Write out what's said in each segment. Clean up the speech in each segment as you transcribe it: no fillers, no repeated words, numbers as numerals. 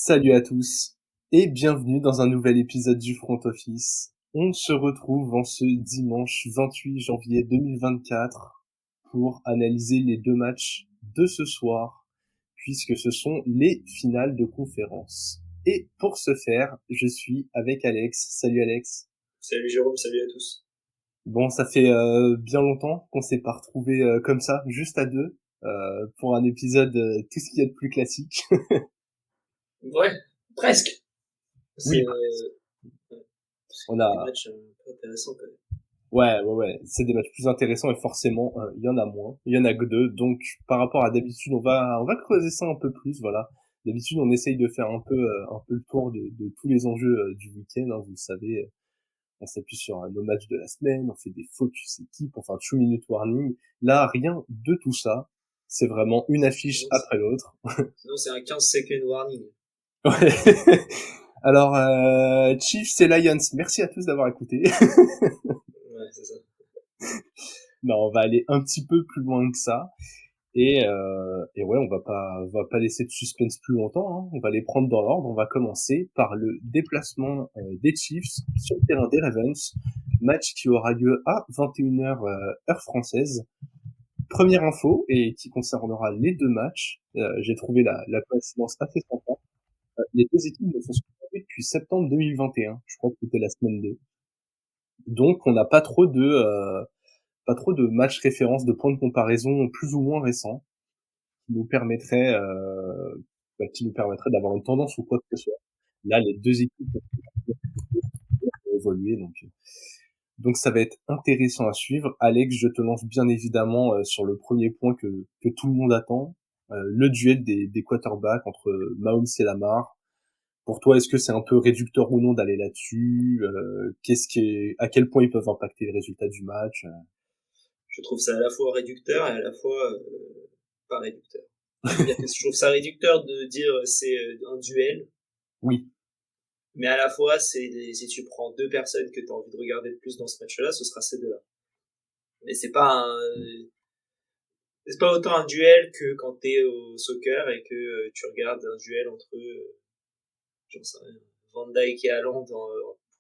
Salut à tous et bienvenue dans un nouvel épisode du Front Office. On se retrouve en ce dimanche 28 janvier 2024 pour analyser les deux matchs de ce soir puisque ce sont les finales de conférence. Et pour ce faire, je suis avec Alex. Salut Alex. Salut Jérôme, salut à tous. Bon, ça fait bien longtemps qu'on s'est pas retrouvés comme ça, juste à deux, pour un épisode tout ce qu'il y a de plus classique. Ouais, presque. Oui, C'est on des a matchs un peu intéressants quand même. Ouais. C'est des matchs plus intéressants et forcément, il y en a moins. Il y en a que deux. Donc, par rapport à d'habitude, on va creuser ça un peu plus, voilà. D'habitude, on essaye de faire un peu le tour de tous les enjeux du week-end, hein, vous le savez. On s'appuie sur nos matchs de la semaine, on fait des focus équipes, enfin, 2 minute warning. Là, rien de tout ça. C'est vraiment une affiche Sinon, après l'autre. sinon c'est un 15 second warning. Ouais. Alors, Chiefs et Lions, merci à tous d'avoir écouté. Ouais, c'est ça. Non, on va aller un petit peu plus loin que ça. Et ouais, on va pas laisser de suspense plus longtemps, hein. On va les prendre dans l'ordre. On va commencer par le déplacement des Chiefs sur le terrain des Ravens. Match qui aura lieu à 21h heure française. Première info et qui concernera les deux matchs. J'ai trouvé la coïncidence assez sympa. Les deux équipes ne sont pas depuis septembre 2021. Je crois que c'était la semaine 2. Donc on n'a pas trop de matchs références, de points de comparaison plus ou moins récents qui nous permettrait d'avoir une tendance ou quoi que ce soit. Là, les deux équipes ont évolué, donc ça va être intéressant à suivre. Alex, je te lance bien évidemment sur le premier point que tout le monde attend, le duel des quarterbacks entre Mahomes et Lamar. Pour toi, est-ce que c'est un peu réducteur ou non d'aller là-dessus? À quel point ils peuvent impacter le résultat du match? Je trouve ça à la fois réducteur et à la fois pas réducteur. C'est-à-dire que je trouve ça réducteur de dire c'est un duel, Oui. mais à la fois si tu prends deux personnes que tu as envie de regarder le plus dans ce match-là, ce sera ces deux-là. Mais c'est pas autant un duel que quand t'es au soccer et que tu regardes un duel entre j'en sais rien, Van Dijk et Haaland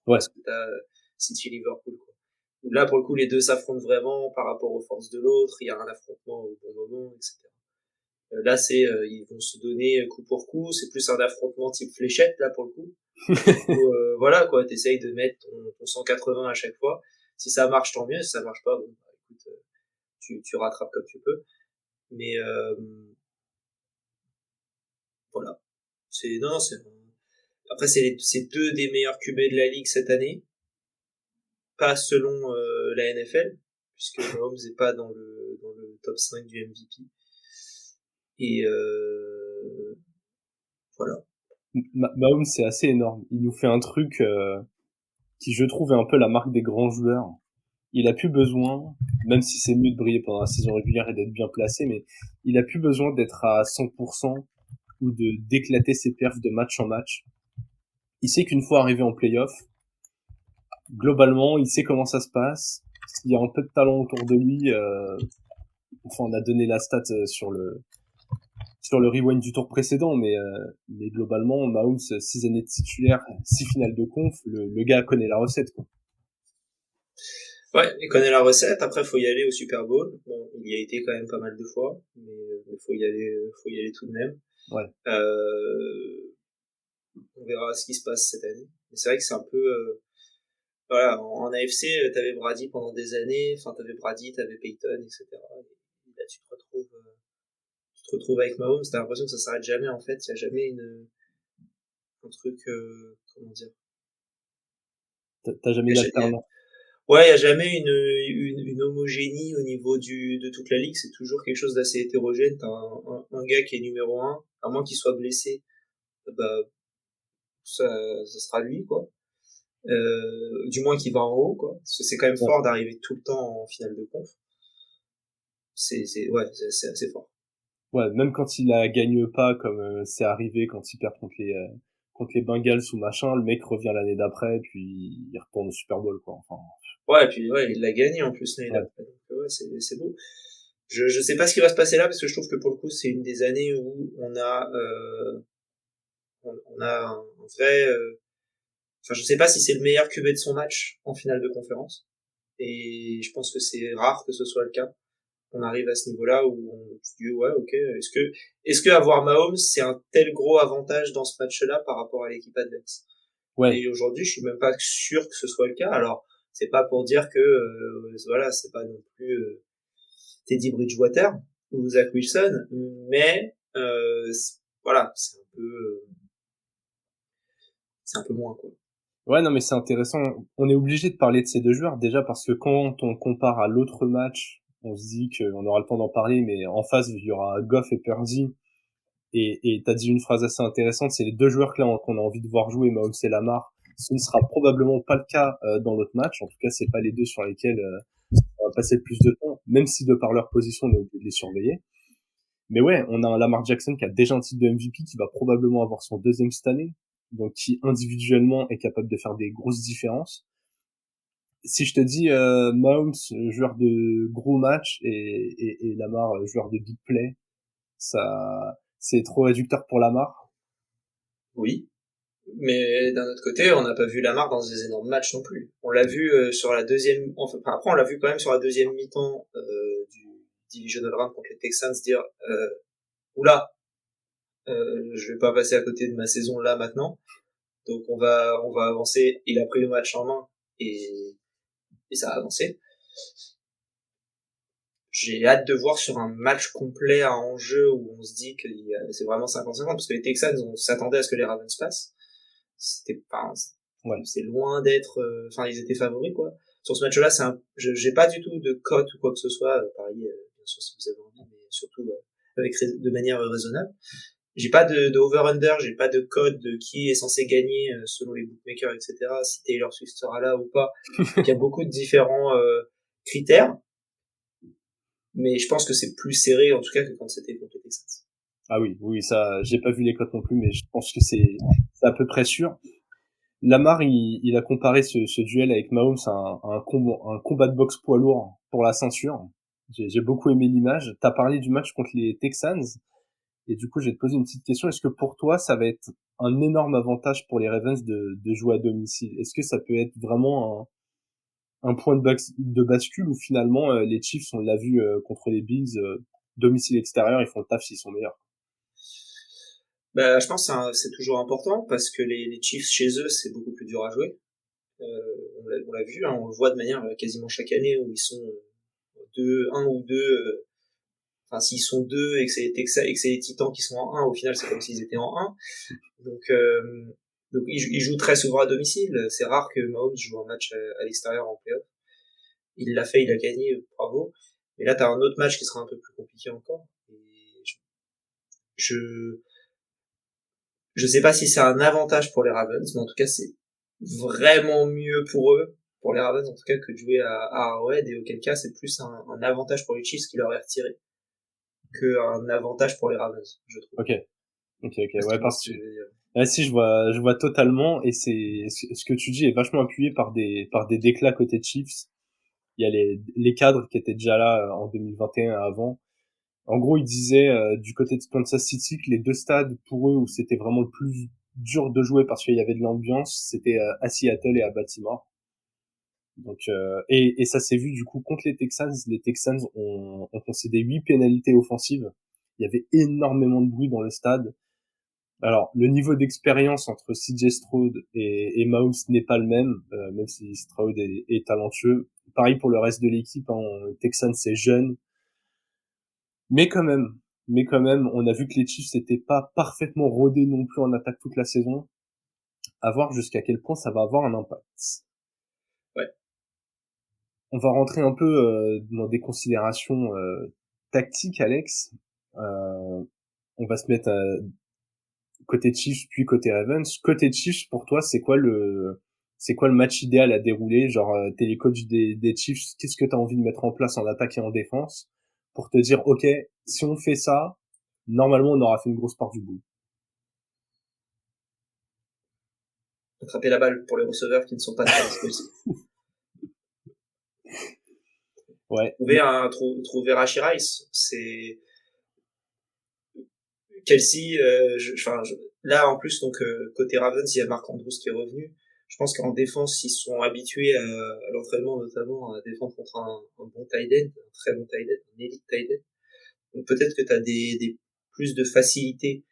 Ouais. parce que t'as City Liverpool quoi. Où là pour le coup les deux s'affrontent vraiment par rapport aux forces de l'autre, il y a un affrontement au bon moment, etc. Là c'est ils vont se donner coup pour coup, c'est plus un affrontement type fléchette là pour le coup. Où, voilà quoi, t'essayes de mettre ton 180 à chaque fois. Si ça marche tant mieux, si ça marche pas, bon bah, écoute, tu rattrapes comme tu peux. Mais voilà, c'est non, c'est après c'est deux des meilleurs QB de la ligue cette année. Pas selon la NFL, puisque Mahomes n'est pas dans le top 5 du MVP. Et voilà. Mahomes, c'est assez énorme. Il nous fait un truc qui, je trouve, est un peu la marque des grands joueurs. Il a plus besoin, même si c'est mieux de briller pendant la saison régulière et d'être bien placé, mais il a plus besoin d'être à 100% ou d'éclater ses perfs de match en match. Il sait qu'une fois arrivé en playoff, globalement, il sait comment ça se passe. S'il y a un peu de talent autour de lui, enfin, on a donné la stat sur le rewind du tour précédent, mais globalement, Mahomes, 6 années de titulaire, 6 finales de conf, le gars connaît la recette, quoi. Ouais, il connaît la recette. Après, faut y aller au Super Bowl. Bon, il y a été quand même pas mal de fois, mais faut y aller tout de même. Ouais. On verra ce qui se passe cette année. Mais c'est vrai que c'est un peu, voilà, en AFC, t'avais Brady pendant des années. Enfin, t'avais Brady, t'avais Peyton, etc. Et là, tu te retrouves avec Mahomes. T'as l'impression que ça s'arrête jamais. En fait, il y a jamais un truc, comment dire. T'as jamais Il y a, d'alternance. ouais, il y a jamais une homogénie au niveau de toute la ligue. C'est toujours quelque chose d'assez hétérogène. T'as un gars qui est numéro un, à moins qu'il soit blessé, bah, ça, ça sera lui, quoi. Du moins qu'il va en haut, quoi. Parce que c'est quand même Ouais. fort d'arriver tout le temps en finale de conf. Ouais, c'est assez fort. Ouais, même quand il la gagne pas, comme c'est arrivé quand il perd contre les Bengals ou machin, le mec revient l'année d'après, puis il retourne au Super Bowl, quoi. Enfin, Ouais, et puis, ouais, il l'a gagné en plus l'année ouais. d'après. Donc, ouais, c'est beau. Je sais pas ce qui va se passer là, parce que je trouve que pour le coup, c'est une des années où on a, On a un vrai, enfin, je sais pas si c'est le meilleur QB de son match en finale de conférence. Et je pense que c'est rare que ce soit le cas. On arrive à ce niveau-là où on se dit, ouais, ok, est-ce que avoir Mahomes, c'est un tel gros avantage dans ce match-là par rapport à l'équipe adverse? Ouais, Et aujourd'hui, je suis même pas sûr que ce soit le cas. Alors, c'est pas pour dire que, voilà, c'est pas non plus, Teddy Bridgewater ou Zach Wilson, mais, voilà, c'est un peu moins, quoi. ouais, non, mais c'est intéressant. On est obligé de parler de ces deux joueurs déjà parce que quand on compare à l'autre match, on se dit qu'on aura le temps d'en parler, mais en face il y aura Goff et Purdy. Et t'as dit une phrase assez intéressante, c'est les deux joueurs qu'on a envie de voir jouer, Mahomes et Lamar. Ce ne sera probablement pas le cas dans l'autre match. En tout cas, c'est pas les deux sur lesquels on va passer le plus de temps, même si de par leur position, on est obligé de les surveiller. Mais ouais, on a un Lamar Jackson qui a déjà un titre de MVP, qui va probablement avoir son deuxième cette année, donc qui individuellement est capable de faire des grosses différences. Si je te dis Mahomes, joueur de gros match, et Lamar, joueur de big play, ça, c'est trop réducteur pour Lamar. Oui. Mais d'un autre côté, on n'a pas vu Lamar dans des énormes matchs non plus. On l'a vu sur la deuxième, enfin après on l'a vu quand même sur la deuxième mi-temps du divisional round contre les Texans dire oula, je vais pas passer à côté de ma saison là maintenant, donc on va avancer. Il a pris le match en main et ça a avancé. J'ai hâte de voir sur un match complet à enjeu où on se dit que c'est vraiment 50-50 parce que les Texans on s'attendait à ce que les Ravens passent. C'était pas, Ouais. c'est loin d'être, enfin ils étaient favoris quoi. Sur ce match-là, j'ai pas du tout de cote ou quoi que ce soit. Pareil, bien sûr si vous avez envie, mais surtout avec de manière raisonnable. J'ai pas de over-under, j'ai pas de code de qui est censé gagner selon les bookmakers, etc. Si Taylor Swift sera là ou pas. Donc il y a beaucoup de différents critères, mais je pense que c'est plus serré en tout cas que quand c'était contre les Texans. Ah oui, oui, ça, j'ai pas vu les cotes non plus, mais je pense que c'est à peu près sûr. Lamar, il a comparé ce duel avec Mahomes à un combat de boxe poids lourd pour la ceinture. J'ai beaucoup aimé l'image. T'as parlé du match contre les Texans, et du coup, je vais te poser une petite question. Est-ce que pour toi, ça va être un énorme avantage pour les Ravens de jouer à domicile? Est-ce que ça peut être vraiment un point de bascule où finalement les Chiefs, on l'a vu contre les Bills, domicile extérieur, ils font le taf s'ils sont meilleurs? Bah, je pense que c'est toujours important parce que les Chiefs chez eux, c'est beaucoup plus dur à jouer. On l'a vu, hein, on le voit de manière quasiment chaque année où ils sont un ou deux. Enfin, s'ils sont deux et que c'est les Titans qui sont en un, au final, c'est comme s'ils étaient en un. Donc, ils jouent très souvent à domicile. C'est rare que Mahomes joue un match à l'extérieur en playoff. Il l'a fait, il a gagné, bravo. Mais là, t'as un autre match qui sera un peu plus compliqué encore. Et je, je sais pas si c'est un avantage pour les Ravens, mais en tout cas, c'est vraiment mieux pour eux, pour les Ravens en tout cas, que de jouer à Arrowhead, et auquel cas, c'est plus un avantage pour les Chiefs qui leur est retiré qu'un avantage pour les Ravens, je trouve. Ok, ok, Parce ouais, que moi, parce que ah, si, je vois totalement, et c'est ce que tu dis est vachement appuyé par des déclats côté Chiefs. Il y a les cadres qui étaient déjà là en 2021 avant. En gros, ils disaient du côté de Kansas City que les deux stades pour eux où c'était vraiment le plus dur de jouer parce qu'il y avait de l'ambiance, c'était à Seattle et à Baltimore. Donc et ça s'est vu du coup contre les Texans. Les Texans ont concédé 8 pénalités offensives. Il y avait énormément de bruit dans le stade. Alors, le niveau d'expérience entre CJ Stroud et Mahomes n'est pas le même, même si Stroud est talentueux. Pareil pour le reste de l'équipe, hein, Texans c'est jeune, mais quand même, on a vu que les Chiefs n'étaient pas parfaitement rodés non plus en attaque toute la saison. À voir jusqu'à quel point ça va avoir un impact. ouais. On va rentrer un peu dans des considérations tactiques, Alex. On va se mettre côté Chiefs puis côté Ravens. Côté Chiefs, pour toi, c'est quoi le match idéal à dérouler? Genre, t'es les coachs des Chiefs, qu'est-ce que t'as envie de mettre en place en attaque et en défense pour te dire, ok, si on fait ça, normalement, on aura fait une grosse part du bout. Attraper la balle pour les receveurs qui ne sont pas très explosifs. Ouais. Trouver Rashi Rice, c'est Kelsey, là, en plus, donc côté Ravens, il y a Mark Andrews qui est revenu. Je pense qu'en défense, ils sont habitués à l'entraînement, notamment, à défendre contre un bon tight end, un très bon tight end, un elite tight end. Donc peut-être que tu as des plus de facilité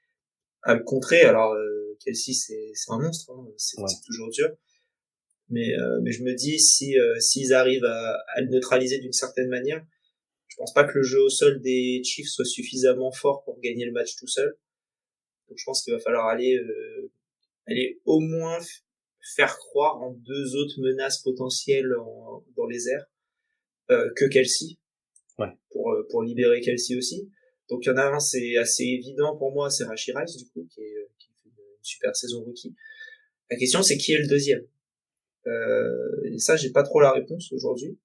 à le contrer. Alors, Kelsey, c'est un monstre, hein, c'est Ouais. toujours dur. Mais je me dis, s'ils arrivent à le neutraliser d'une certaine manière, je pense pas que le jeu au sol des Chiefs soit suffisamment fort pour gagner le match tout seul. Donc je pense qu'il va falloir aller au moins faire croire en deux autres menaces potentielles dans les airs que Kelsey, Ouais. pour libérer Kelsey aussi. Donc il y en a un, c'est assez évident pour moi, c'est Rashee Rice du coup, qui fait une super saison rookie. La question c'est qui est le deuxième. Et ça j'ai pas trop la réponse aujourd'hui.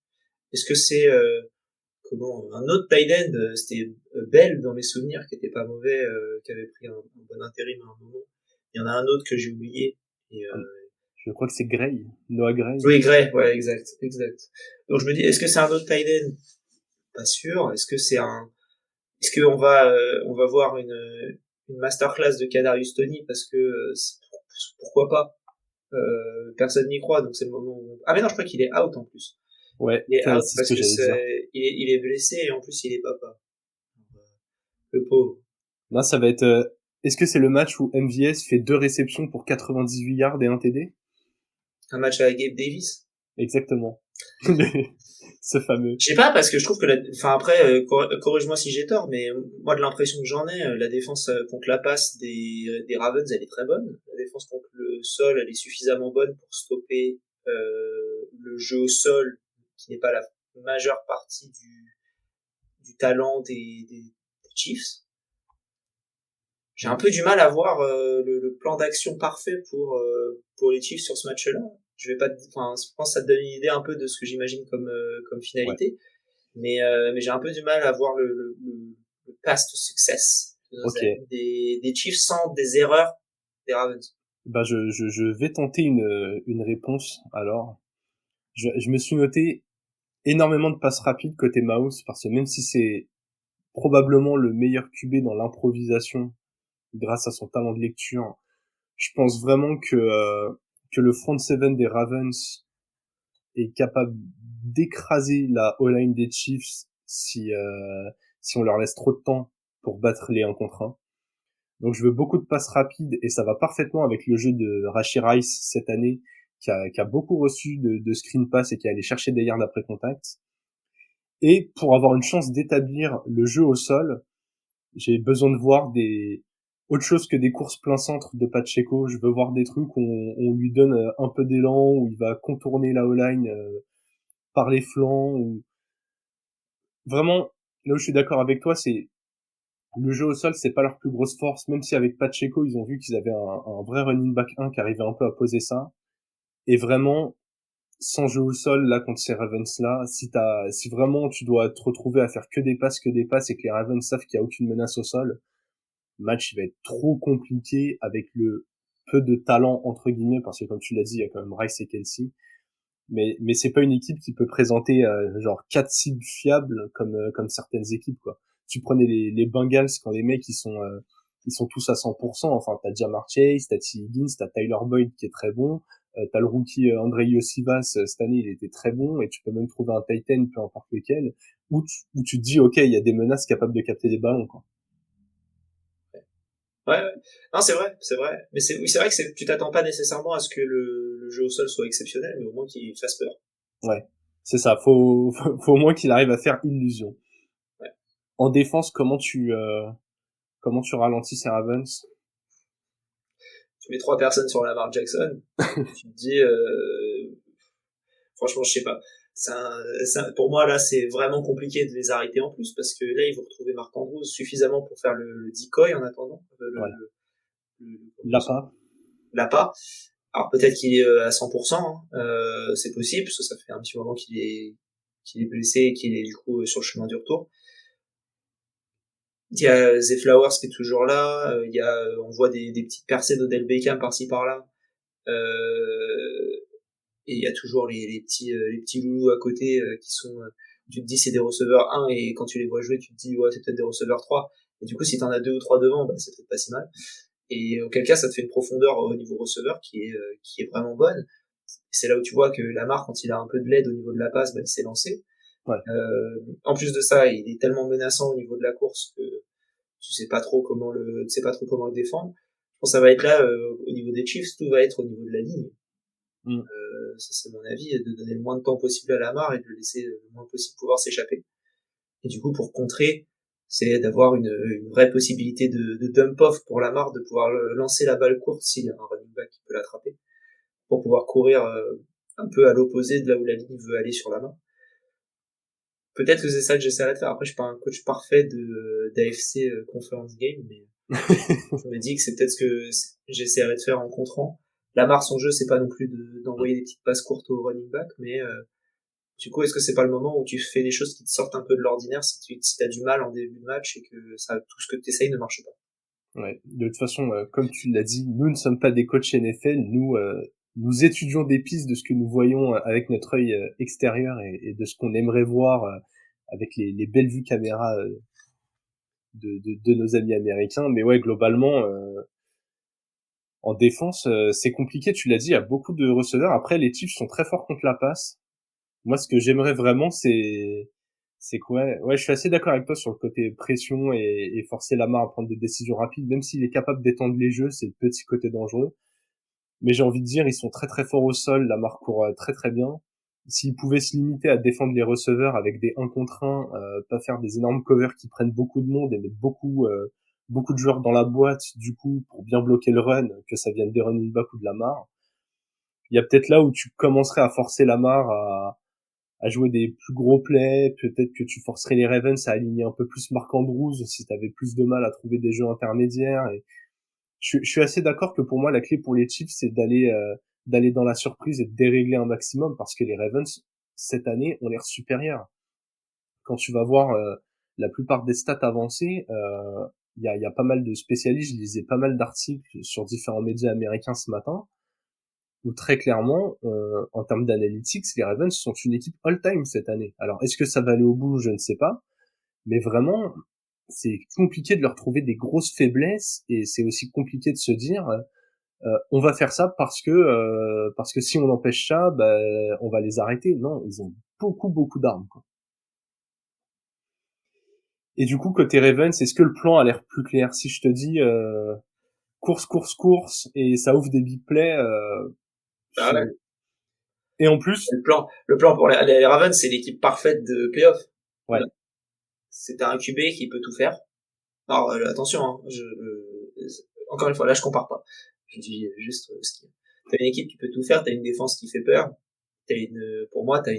Est-ce que c'est un autre tight end, c'était Bell dans mes souvenirs, qui était pas mauvais, qui avait pris un bon intérim à un moment. Il y en a un autre que j'ai oublié. Et, Je crois que c'est Gray, Noah Gray. oui, Gray, ouais, exact. Donc je me dis, est-ce que c'est un autre tight end? Pas sûr. Est-ce on va voir une masterclass de Kadarius Toney parce que pourquoi pas? Personne n'y croit, donc c'est le moment où. Ah mais non, je crois qu'il est out en plus. Ouais, Il est out c'est ce parce que que j'allais dire. il est blessé et en plus il est papa. Le pauvre. Là, ça va être... Est-ce que c'est le match où MVS fait 2 réceptions pour 98 yards et un TD? Un match à Gabe Davis. Exactement. Ce fameux. Je sais pas, parce que je trouve que enfin après, corrige-moi si j'ai tort, mais moi de l'impression que j'en ai, la défense contre la passe des Ravens, elle est très bonne. La défense contre le sol, elle est suffisamment bonne pour stopper le jeu au sol, qui n'est pas la majeure partie du talent des Chiefs. J'ai un peu du mal à voir le plan d'action parfait pour les Chiefs sur ce match-là. Je vais pas, enfin, je pense que ça te donne une idée un peu de ce que j'imagine comme Ouais. finalité. Mais j'ai un peu du mal à voir le past success Ok. des Chiefs sans des erreurs des Ravens. Bah, je vais tenter une réponse, alors. Je me suis noté énormément de passes rapides côté Mouse, parce que même si c'est probablement le meilleur QB dans l'improvisation, grâce à son talent de lecture, je pense vraiment que le front seven des Ravens est capable d'écraser la O-line des Chiefs si on leur laisse trop de temps pour battre les 1 contre 1. Donc je veux beaucoup de passes rapides et ça va parfaitement avec le jeu de Rashee Rice cette année qui a beaucoup reçu de screen pass et qui est allé chercher des yards après contact. Et pour avoir une chance d'établir le jeu au sol, j'ai besoin de voir autre chose que des courses plein centre de Pacheco. Je veux voir des trucs où on lui donne un peu d'élan, où il va contourner la O-line par les flancs. Vraiment, là où je suis d'accord avec toi, c'est le jeu au sol, c'est pas leur plus grosse force, même si avec Pacheco, ils ont vu qu'ils avaient un vrai running back 1 qui arrivait un peu à poser ça. Et vraiment, sans jeu au sol, là, contre ces Ravens-là, si vraiment tu dois te retrouver à faire que des passes et que les Ravens savent qu'il y a aucune menace au sol, le match, il va être trop compliqué avec le peu de talent, entre guillemets, parce que comme tu l'as dit, il y a quand même Rice et Kelsey. Mais c'est pas une équipe qui peut présenter genre 4 cibles fiables comme certaines équipes, quoi. Tu prenais les Bengals quand les mecs ils sont tous à 100%. Enfin, t'as Jamar Chase, t'as T. Higgins, t'as Tyler Boyd qui est très bon, t'as le rookie Andrei Iosivas cette année, il était très bon, et tu peux même trouver un Titan, peu importe lequel, où tu te dis ok, il y a des menaces capables de capter des ballons, quoi. Ouais, ouais. Non, c'est vrai. Mais oui, c'est vrai que tu t'attends pas nécessairement à ce que le jeu au sol soit exceptionnel, mais au moins qu'il fasse peur. Ouais, c'est ça. Faut au moins qu'il arrive à faire illusion. Ouais. En défense, comment tu ralentis ces Ravens? Tu mets 3 personnes sur Lamar Jackson, tu te dis, franchement, je sais pas. Pour moi, là, c'est vraiment compliqué de les arrêter en plus, parce que là, ils vont retrouver Marc Andrews suffisamment pour faire le decoy en attendant, Ouais. comment Lapa. l'appât. Alors peut-être qu'il est à 100%, hein. C'est possible, parce que ça fait un petit moment qu'il est blessé et qu'il est du coup sur le chemin du retour. Il y a Zay Flowers qui est toujours là, on voit des petites percées d'Odell Beckham par-ci par-là. Et il y a toujours les petits loulous à côté qui sont, tu te dis c'est des receveurs 1 et quand tu les vois jouer tu te dis ouais c'est peut-être des receveurs 3. Et du coup si t'en as 2 ou 3 devant, bah c'est peut-être pas si mal. Et auquel cas, ça te fait une profondeur au niveau receveur qui est vraiment bonne. C'est là où tu vois que Lamar, quand il a un peu de l'aide au niveau de la passe, bah, il s'est lancé. Ouais. En plus de ça, il est tellement menaçant au niveau de la course que tu sais pas trop comment le défendre. Je pense que ça va être là, au niveau des Chiefs, tout va être au niveau de la ligne. Mm. Ça c'est mon avis, de donner le moins de temps possible à Lamar et de le laisser le moins possible pouvoir s'échapper. Et du coup, pour contrer, c'est d'avoir une vraie possibilité de dump off pour Lamar, de pouvoir lancer la balle courte s'il y a un running back qui peut l'attraper, pour pouvoir courir un peu à l'opposé de là où la ligne veut aller sur Lamar. Peut-être que c'est ça que j'essaierai de faire. Après, je suis pas un coach parfait d'AFC Conference Game, mais je me dis que c'est peut-être ce que j'essaierai de faire en contrant. Lamar, son jeu, c'est pas non plus d'envoyer des petites passes courtes au running back, mais du coup, est-ce que c'est pas le moment où tu fais des choses qui te sortent un peu de l'ordinaire si t'as du mal en début de match et que tout ce que tu essayes ne marche pas? Ouais. De toute façon, comme tu l'as dit, nous ne sommes pas des coachs NFL. Nous étudions des pistes de ce que nous voyons avec notre œil extérieur et de ce qu'on aimerait voir avec les belles vues caméra de nos amis américains. Mais ouais, globalement, en défense, c'est compliqué. Tu l'as dit, il y a beaucoup de receveurs. Après, les Chiefs sont très forts contre la passe. Moi, ce que j'aimerais vraiment, c'est quoi? Ouais, je suis assez d'accord avec toi sur le côté pression et forcer Lamar à prendre des décisions rapides. Même s'il est capable d'étendre les jeux, c'est le petit côté dangereux. Mais j'ai envie de dire, ils sont très très forts au sol. Lamar court très très bien. S'ils pouvaient se limiter à défendre les receveurs avec des 1 contre 1, pas faire des énormes covers qui prennent beaucoup de monde et mettre beaucoup de joueurs dans la boîte, du coup, pour bien bloquer le run, que ça vienne des running back ou de Lamar. Il y a peut-être là où tu commencerais à forcer Lamar à jouer des plus gros plays, peut-être que tu forcerais les Ravens à aligner un peu plus Mark Andrews si tu avais plus de mal à trouver des jeux intermédiaires. Et je suis assez d'accord que pour moi la clé pour les Chiefs c'est d'aller dans la surprise et de dérégler un maximum parce que les Ravens cette année ont l'air supérieurs. Quand tu vas voir la plupart des stats avancées, il y a pas mal de spécialistes, je lisais pas mal d'articles sur différents médias américains ce matin où très clairement, en termes d'analytics, les Ravens sont une équipe all-time cette année. Alors, est-ce que ça va aller au bout? Je ne sais pas. Mais vraiment, c'est compliqué de leur trouver des grosses faiblesses et c'est aussi compliqué de se dire, on va faire ça parce que si on empêche ça, bah, on va les arrêter. Non, ils ont beaucoup d'armes, quoi. Et du coup, côté Ravens, est-ce que le plan a l'air plus clair? Si je te dis, course, et ça ouvre des big plays, Ah ouais. et en plus, Le plan pour les Ravens, c'est l'équipe parfaite de playoff. ouais, C'est un QB qui peut tout faire. Alors attention, hein, encore une fois, là je compare pas. Je dis juste ce qui. T'as une équipe qui peut tout faire, t'as une défense qui fait peur, pour moi, t'as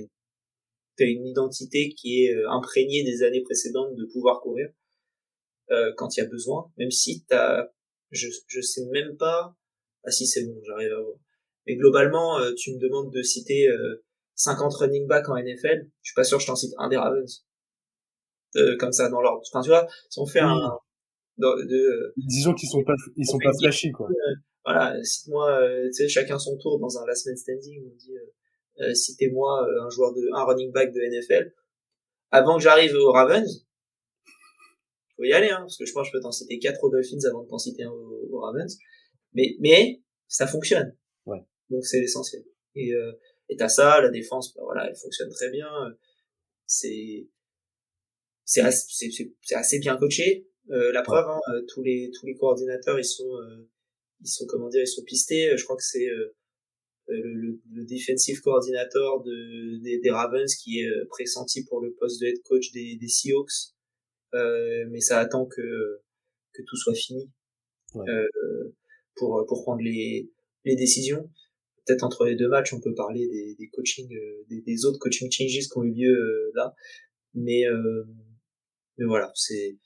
une identité qui est imprégnée des années précédentes de pouvoir courir quand il y a besoin, même si je sais même pas. Ah si c'est bon, j'arrive à voir. Mais globalement, tu me demandes de citer 50 running back en NFL, je suis pas sûr que je t'en cite un des Ravens. Comme ça dans l'ordre. Enfin tu vois, si on fait un oui, disons qu'ils sont on fait pas une game, flashy, quoi. voilà, cite-moi, tu sais, chacun son tour dans un last man standing, on dit, citez-moi un running back de NFL. Avant que j'arrive aux Ravens, faut y aller, hein, parce que je pense que je peux t'en citer 4 aux Dolphins avant de t'en citer un aux Ravens. Mais, ça fonctionne. Ouais. Donc c'est l'essentiel. Et t'as ça, la défense, bah voilà, elle fonctionne très bien. C'est, c'est assez bien coaché. La Ouais. preuve, hein, tous les coordinateurs, ils sont, comment dire, ils sont pistés. Je crois que c'est, le defensive coordinator des Ravens qui est pressenti pour le poste de head coach des Seahawks, mais ça attend que tout soit fini Ouais. euh, pour prendre les décisions. Peut-être entre les deux matchs, on peut parler des coaching, des autres coaching changes qui ont eu lieu là, mais mais voilà, c'est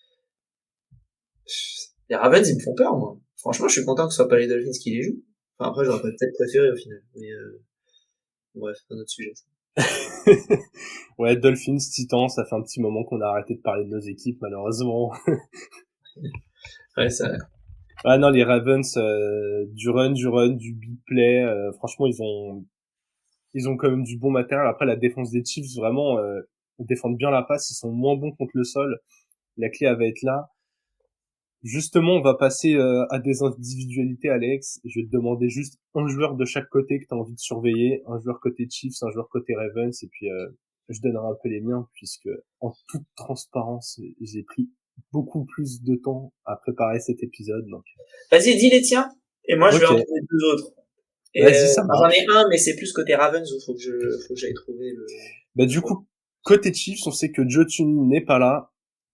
les Ravens, ils me font peur, moi. Franchement, je suis content que ce soit pas les Dolphins qui les jouent. Enfin, après, j'aurais peut-être préféré au final, mais bref, un autre sujet. Ouais, Dolphins, Titans, ça fait un petit moment qu'on a arrêté de parler de nos équipes, malheureusement. Ouais, ça, Ah non, les Ravens, du run, du big play, franchement, ils ont quand même du bon matériel. Après, la défense des Chiefs, vraiment, défendent bien la passe, ils sont moins bons contre le sol. La clé, elle va être là. Justement, on va passer à des individualités, Alex. Je vais te demander juste un joueur de chaque côté que tu as envie de surveiller, un joueur côté Chiefs, un joueur côté Ravens, et puis je donnerai un peu les miens, puisque en toute transparence, j'ai pris beaucoup plus de temps à préparer cet épisode. Donc, Vas-y, dis les tiens. Et moi, je vais ok, en trouver deux autres. Et vas-y, ça j'en ai marche. un, mais c'est plus côté Ravens où faut que j'aille trouver Bah le du joueur. coup, côté Chiefs, on sait que Joe Thuney n'est pas là.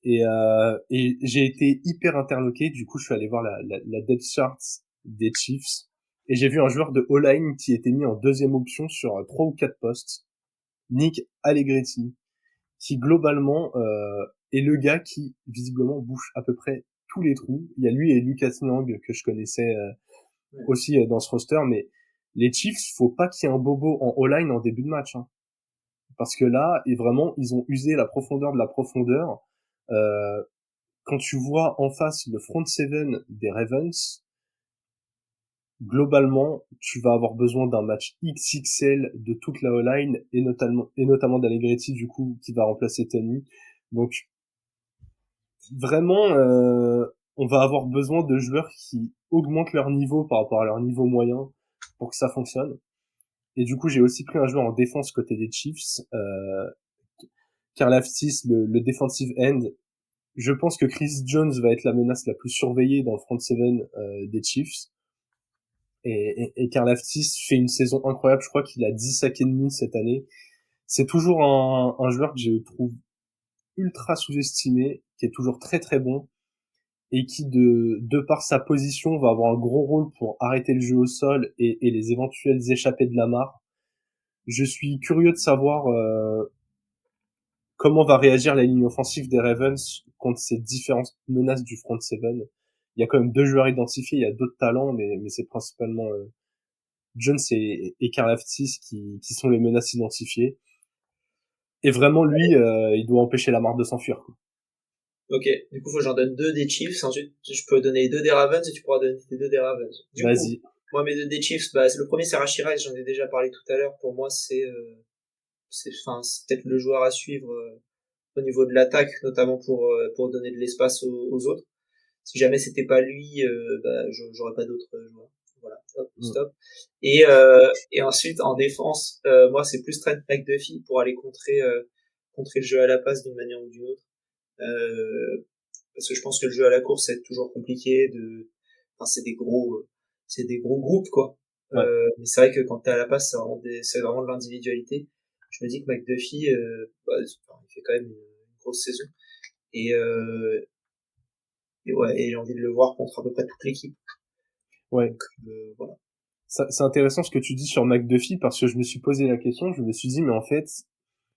Et j'ai été hyper interloqué. Du coup, je suis allé voir la depth chart des Chiefs. Et j'ai vu un joueur de O-line qui était mis en deuxième option sur 3 ou 4 postes. Nick Allegretti. Qui globalement est le gars qui, visiblement, bouche à peu près tous les trous. Il y a lui et Lucas Niang que je connaissais Ouais. aussi dans ce roster. Mais les Chiefs, faut pas qu'il y ait un bobo en O-line en début de match. Hein. Parce que là, et vraiment, ils ont usé la profondeur de la profondeur. Euh, Quand tu vois en face le front seven des Ravens, globalement, tu vas avoir besoin d'un match XXL de toute la O-line et notamment d'Allegretti, du coup, qui va remplacer Tony. Donc, vraiment, on va avoir besoin de joueurs qui augmentent leur niveau par rapport à leur niveau moyen pour que ça fonctionne. Et du coup, j'ai aussi pris un joueur en défense côté des Chiefs, Karlaftis, le defensive end. Je pense que Chris Jones va être la menace la plus surveillée dans le front seven des Chiefs. Et Karlaftis fait une saison incroyable. Je crois qu'il a 10 sacs et demi cette année. C'est toujours un joueur que je trouve ultra sous-estimé, qui est toujours très très bon et qui de par sa position va avoir un gros rôle pour arrêter le jeu au sol et les éventuelles échappées de la mare. Je suis curieux de savoir comment va réagir la ligne offensive des Ravens contre ces différentes menaces du front seven. Il y a quand même 2 joueurs identifiés, il y a d'autres talents, mais c'est principalement Jones et Karlaftis qui sont les menaces identifiées. Et vraiment, lui, il doit empêcher la marque de s'enfuir. Quoi. Ok, du coup, faut que j'en donne deux des Chiefs. Ensuite, je peux donner deux des Ravens et tu pourras donner tes deux des Ravens. Du coup, Vas-y. moi, mes deux des Chiefs, bah, le premier, c'est Rachiraz, j'en ai déjà parlé tout à l'heure. Pour moi, enfin, c'est peut-être le joueur à suivre au niveau de l'attaque, notamment pour donner de l'espace aux autres. Si jamais c'était pas lui, bah, j'aurais pas d'autres joueurs. Voilà, hop, Mm. stop. Et ensuite, en défense, moi, c'est plus Trent McDuffie pour aller contrer le jeu à la passe d'une manière ou d'une autre. Parce que je pense que le jeu à la course, c'est toujours compliqué enfin, c'est des gros groupes, quoi. Ouais. Mais c'est vrai que quand t'es à la passe, c'est vraiment de l'individualité. Je me dis que McDuffie, bah, enfin, il fait quand même une grosse saison. Et, euh, et ouais, et j'ai envie de le voir contre à peu près toute l'équipe. Ouais. Donc, voilà. C'est intéressant ce que tu dis sur McDuffie parce que je me suis posé la question, je me suis dit, mais en fait,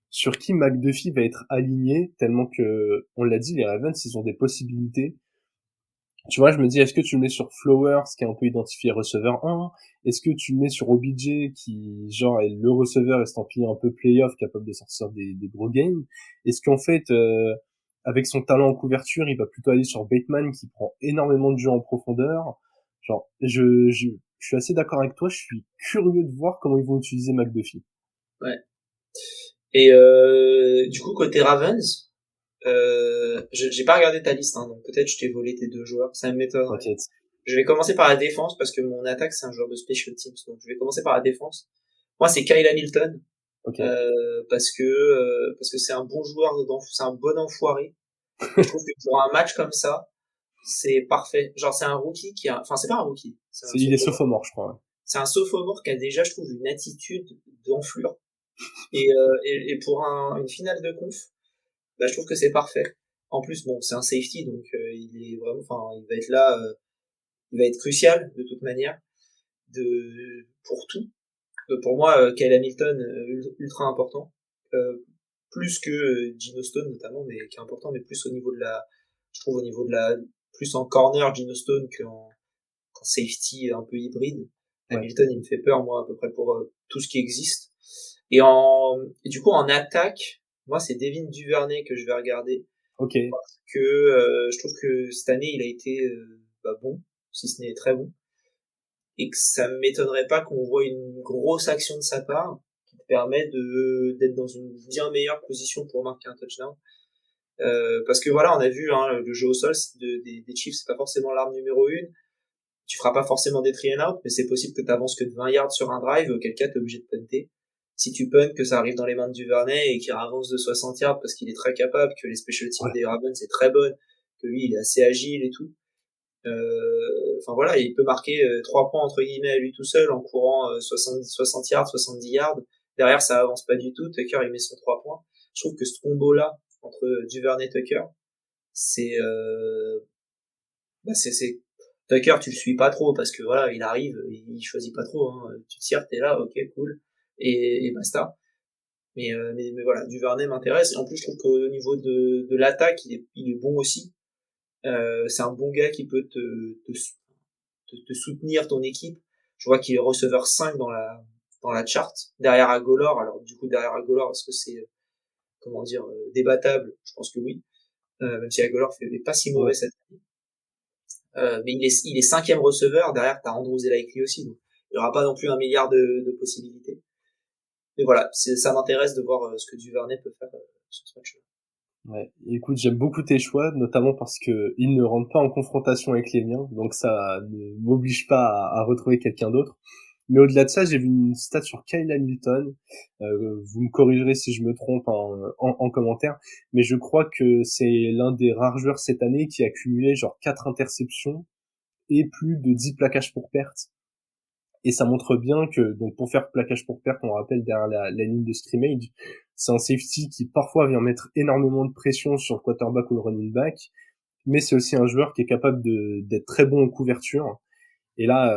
sur qui McDuffie va être aligné tellement que, on l'a dit, les Ravens, ils ont des possibilités. Tu vois, je me dis, est-ce que tu le mets sur Flowers, qui est un peu identifié receveur 1? Est-ce que tu le mets sur OBJ, qui, genre, est le receveur estampillé un peu playoff, capable de sortir des gros games? Est-ce qu'en fait, avec son talent en couverture, il va plutôt aller sur Bateman, qui prend énormément de jeux en profondeur? Genre, je suis assez d'accord avec toi, je suis curieux de voir comment ils vont utiliser McDuffie. Ouais. Et du coup, côté Ravens, j'ai pas regardé ta liste, hein, donc peut-être je t'ai volé tes deux joueurs, ça m'étonnerait. T'inquiète. Je vais commencer par la défense parce que mon attaque c'est un joueur de special teams, donc je vais commencer par la défense. Moi c'est Kyle Hamilton Ok. parce que c'est un bon joueur c'est un bon enfoiré. Et je trouve que pour un match comme ça, c'est parfait. Genre c'est un rookie enfin c'est pas un rookie, c'est un Il est sophomore. sophomore, je crois. C'est un sophomore qui a déjà je trouve une attitude d'enflure. Et pour une finale de conf, bah, je trouve que c'est parfait. En plus bon c'est un safety donc il est vraiment, enfin il va être là, il va être crucial de toute manière pour tout. Pour moi, Kyle Hamilton, ultra important. Plus que Gino Stone notamment, mais qui est important, mais plus au niveau de je trouve au niveau de plus en corner Gino Stone qu'en safety un peu hybride. Ouais. Hamilton, il me fait peur, moi, à peu près pour tout ce qui existe. Et du coup, en attaque, moi, c'est Devin Duvernay que je vais regarder, Ok. parce que je trouve que cette année, il a été bon, si ce n'est très bon, et que ça m'étonnerait pas qu'on voit une grosse action de sa part qui te permet d'être dans une bien meilleure position pour marquer un touchdown. Parce que voilà, on a vu le jeu au sol des Chiefs, c'est pas forcément l'arme numéro 1. Tu feras pas forcément des try and out, mais c'est possible que tu avances que de 20 yards sur un drive, auquel cas t'es obligé de punter. Si tu punts, que ça arrive dans les mains de Duvernay et qu'il avance de 60 yards parce qu'il est très capable, que les special teams des Ravens est très bonne, que lui il est assez agile et tout. Enfin voilà, il peut marquer 3 points entre guillemets à lui tout seul en courant 60 yards, 70 yards. Derrière ça avance pas du tout. Tucker il met son 3 points. Je trouve que ce combo là entre Duvernay et Tucker, c'est c'est Tucker, tu le suis pas trop parce que voilà, il arrive, il choisit pas trop. Tu tires, t'es là, ok, cool, et basta. Mais voilà, Duvernay m'intéresse. Et en plus, je trouve qu'au niveau de l'attaque, il est bon aussi. C'est un bon gars qui peut te soutenir ton équipe. Je vois qu'il est receveur 5 dans la chart, derrière Agolor. Alors du coup, derrière Agolor, est-ce que c'est comment dire débattable? Je pense que oui. Même si Agolor fait pas si mauvais cette année. Mais il est 5e receveur, derrière t'as Andrews et Likely aussi, donc il n'y aura pas non plus 1 milliard de possibilités. Mais voilà, ça m'intéresse de voir ce que Duvernay peut faire sur ce match-là. Ouais. Écoute, j'aime beaucoup tes choix, notamment parce que ils ne rentrent pas en confrontation avec les miens, donc ça ne m'oblige pas à retrouver quelqu'un d'autre. Mais au-delà de ça, j'ai vu une stat sur Kyle Hamilton. Vous me corrigerez si je me trompe en commentaire, mais je crois que c'est l'un des rares joueurs cette année qui a cumulé genre 4 interceptions et plus de 10 plaquages pour perte. Et ça montre bien que, donc pour faire plaquage pour perte, on rappelle derrière la ligne de scrimmage, c'est un safety qui parfois vient mettre énormément de pression sur le quarterback ou le running back, mais c'est aussi un joueur qui est capable d'être très bon en couverture. Et là,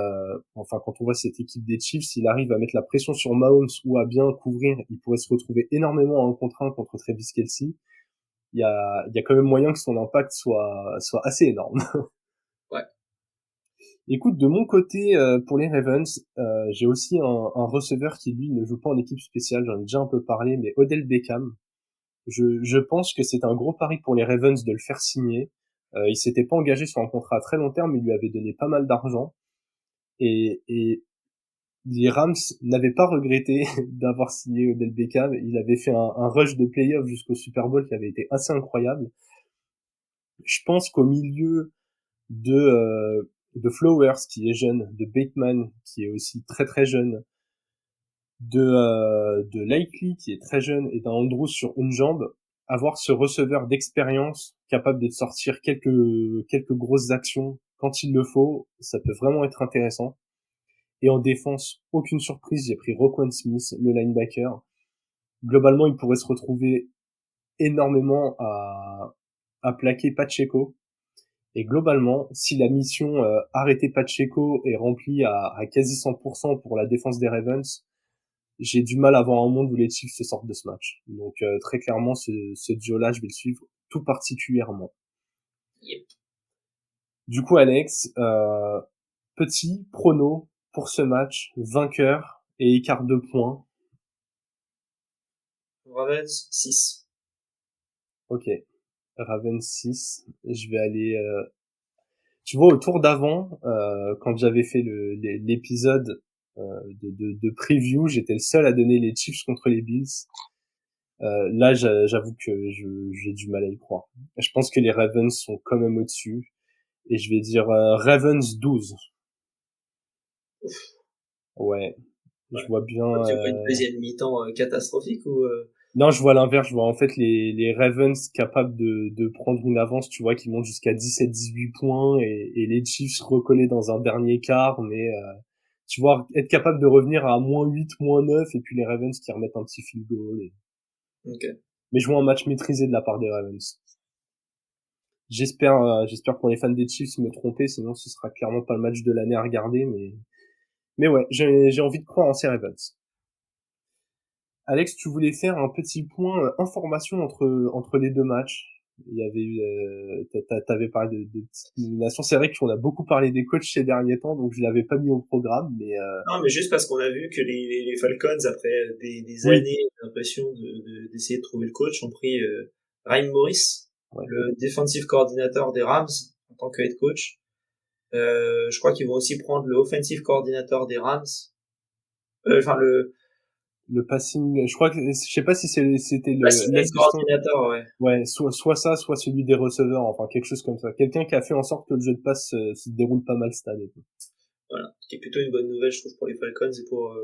enfin, quand on voit cette équipe des Chiefs, il arrive à mettre la pression sur Mahomes ou à bien couvrir, il pourrait se retrouver énormément en contre 1 contre Travis Kelce. Il y a quand même moyen que son impact soit assez énorme. Ouais. Écoute, de mon côté, pour les Ravens, j'ai aussi un receveur qui, lui, ne joue pas en équipe spéciale, j'en ai déjà un peu parlé, mais Odell Beckham. Je pense que c'est un gros pari pour les Ravens de le faire signer. Il s'était pas engagé sur un contrat à très long terme, mais il lui avait donné pas mal d'argent. Et les Rams n'avaient pas regretté d'avoir signé Odell Beckham. Il avait fait un rush de playoff jusqu'au Super Bowl qui avait été assez incroyable. Je pense qu'au milieu de Flowers qui est jeune, de Bateman qui est aussi très très jeune, de Likely qui est très jeune et d'un Andrews sur une jambe, avoir ce receveur d'expérience capable de sortir quelques grosses actions quand il le faut, ça peut vraiment être intéressant. Et en défense, aucune surprise, j'ai pris Roquan Smith, le linebacker. Globalement, il pourrait se retrouver énormément à plaquer Pacheco. Et globalement, si la mission arrêter Pacheco est remplie à quasi 100% pour la défense des Ravens, j'ai du mal à voir un monde où les Chiefs se sortent de ce match. Donc très clairement, ce duo-là, je vais le suivre tout particulièrement. Yep. Du coup, Alex, petit prono pour ce match, vainqueur et écart de points. Ravens 6. Ok, Ravens 6. Je vais aller... Tu vois, au tour d'avant, quand j'avais fait l'épisode de preview, j'étais le seul à donner les Chiefs contre les Bills. Là, j'avoue que j'ai du mal à y croire. Je pense que les Ravens sont quand même au-dessus. Et je vais dire Ravens 12. Ouf. Ouais, Ouais. je vois bien... Tu vois une deuxième mi-temps catastrophique ou Non, je vois l'inverse. Je vois en fait les Ravens capables de prendre une avance, tu vois, qui monte jusqu'à 17-18 points et les Chiefs recollés dans un dernier quart, mais tu vois, être capable de revenir à -8, -9 et puis les Ravens qui remettent un petit field goal. Ok. Mais je vois un match maîtrisé de la part des Ravens. J'espère pour les fans des Chiefs me tromper, sinon ce sera clairement pas le match de l'année à regarder, mais ouais, j'ai envie de croire en ces Ravens. Alex, tu voulais faire un petit point information entre les deux matchs. Il y avait eu, t'avais parlé de petites nominations. C'est vrai qu'on a beaucoup parlé des coachs ces derniers temps, donc je l'avais pas mis au programme, mais Non, mais juste parce qu'on a vu que les Falcons, après des oui, années, j'ai l'impression d'essayer de trouver le coach, ont pris Ryan Morris, ouais, le defensive coordinator des Rams, en tant que head coach. Je crois qu'ils vont aussi prendre le offensive coordinator des Rams. Enfin, le passing, je crois que, je sais pas si c'était Passing l'assistant, coordinator, ouais. ouais, soit ça, soit celui des receveurs, enfin quelque chose comme ça. Quelqu'un qui a fait en sorte que le jeu de passe se déroule pas mal cette année, quoi. Voilà. Ce qui est plutôt une bonne nouvelle, je trouve, pour les Falcons et pour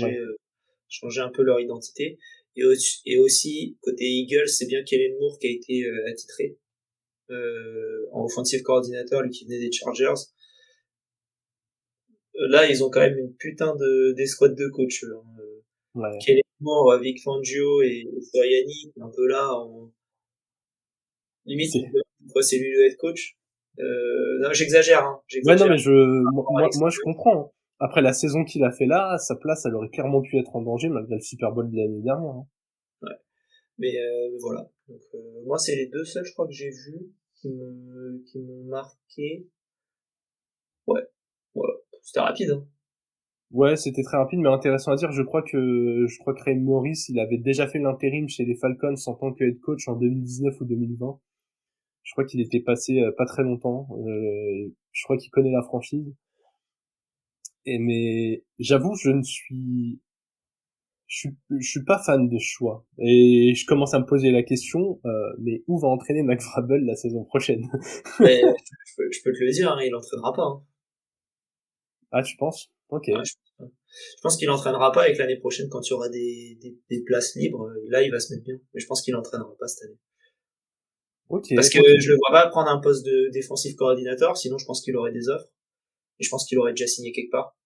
Ouais, changer un peu leur identité. Et aussi, côté Eagles, c'est bien Kellen Moore qui a été attitré en offensive coordinator, lui qui venait des Chargers. Là, ils ont quand même une putain d'escouade de coach. ouais. Kellen Moore, Vic Fangio et Sirianni, un peu là, en limite, on C'est, peut pourquoi c'est lui le head coach. Non, j'exagère, hein, ouais, non, j'exagère mais par rapport à moi, je l'expérience. comprends, hein. Après la saison qu'il a fait là, sa place, elle aurait clairement pu être en danger malgré le Super Bowl de l'année dernière, hein. Ouais. Mais voilà. Donc, moi, c'est les deux seuls, je crois, que j'ai vus qui m'ont marqué. Ouais, voilà. C'était rapide, hein. Ouais, c'était très rapide, mais intéressant à dire. Je crois que Ray Morris, il avait déjà fait l'intérim chez les Falcons en tant que head coach en 2019 ou 2020. Je crois qu'il était passé pas très longtemps. Je crois qu'il connaît la franchise. Et mais j'avoue, je suis pas fan de ce choix. Et je commence à me poser la question, mais où va entraîner Mac Vrabel la saison prochaine? Mais je peux te le dire, hein, il entraînera pas, hein. Ah, tu penses? Ok. Ouais, je pense qu'il entraînera pas et que l'année prochaine, quand il y aura des places libres, là, il va se mettre bien. Mais je pense qu'il entraînera pas cette année. Ok, Parce que ok. je le vois pas prendre un poste de défensif coordinateur, sinon je pense qu'il aurait des offres. Et je pense qu'il aurait déjà signé quelque part.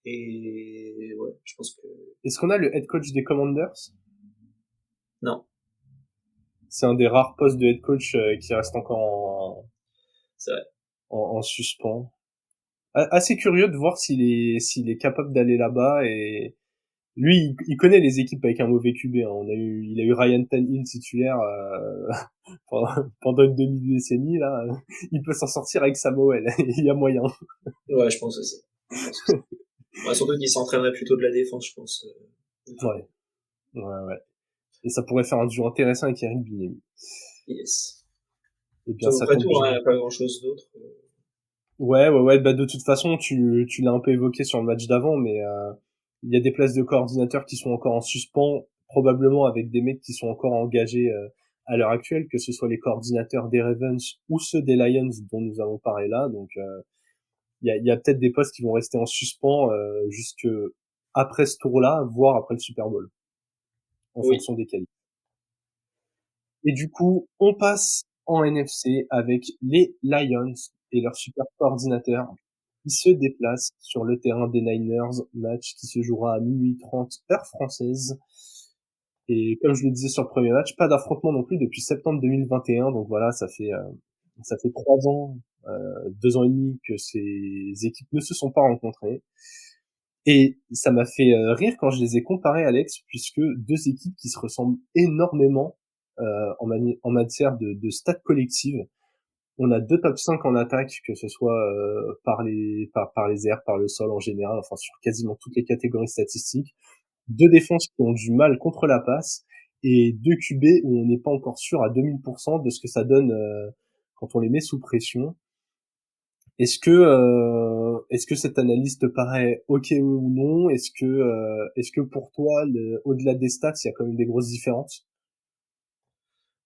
Et ouais, je pense que Est-ce qu'on a le head coach des Commanders? non, C'est un des rares postes de head coach qui reste encore c'est vrai. en suspens. Assez curieux de voir s'il est capable d'aller là-bas et lui il connaît les équipes avec un mauvais QB, hein. Il a eu Ryan Tannehill titulaire pendant une demi-décennie là. Il peut s'en sortir avec Samuel. Il y a moyen. Ouais, je pense aussi. Je pense aussi. Ouais, surtout qu'il s'entraînerait plutôt de la défense, je pense. De tout Ouais, bon. ouais. Et ça pourrait faire un duo intéressant avec Eric Bieniemy. Yes. Et C'est bien à peu ça près tombe tout, hein, bien. y a pas grand chose d'autre. Ouais. Bah de toute façon, tu l'as un peu évoqué sur le match d'avant, mais il y a des places de coordinateurs qui sont encore en suspens, probablement avec des mecs qui sont encore engagés à l'heure actuelle, que ce soit les coordinateurs des Ravens ou ceux des Lions dont nous allons parler là. Donc il y a peut-être des postes qui vont rester en suspens jusque après ce tour-là, voire après le Super Bowl, en Oui. fonction des qualifs. Et du coup, on passe en NFC avec les Lions et leur super coordinateur qui se déplacent sur le terrain des Niners, match qui se jouera à 12h30 heure française. Et comme je le disais sur le premier match, pas d'affrontement non plus depuis septembre 2021. Donc voilà, ça fait 3 ans, 2 ans et demi que ces équipes ne se sont pas rencontrées. Et ça m'a fait rire quand je les ai comparés, Alex, puisque deux équipes qui se ressemblent énormément en matière de stats collectives. On a deux top 5 en attaque, que ce soit par les airs, par le sol en général, enfin sur quasiment toutes les catégories statistiques. Deux défenses qui ont du mal contre la passe et deux QB où on n'est pas encore sûr à 2000% de ce que ça donne quand on les met sous pression. Est-ce que cette analyse te paraît ok ou non? Est-ce que pour toi, au-delà des stats, il y a quand même des grosses différences?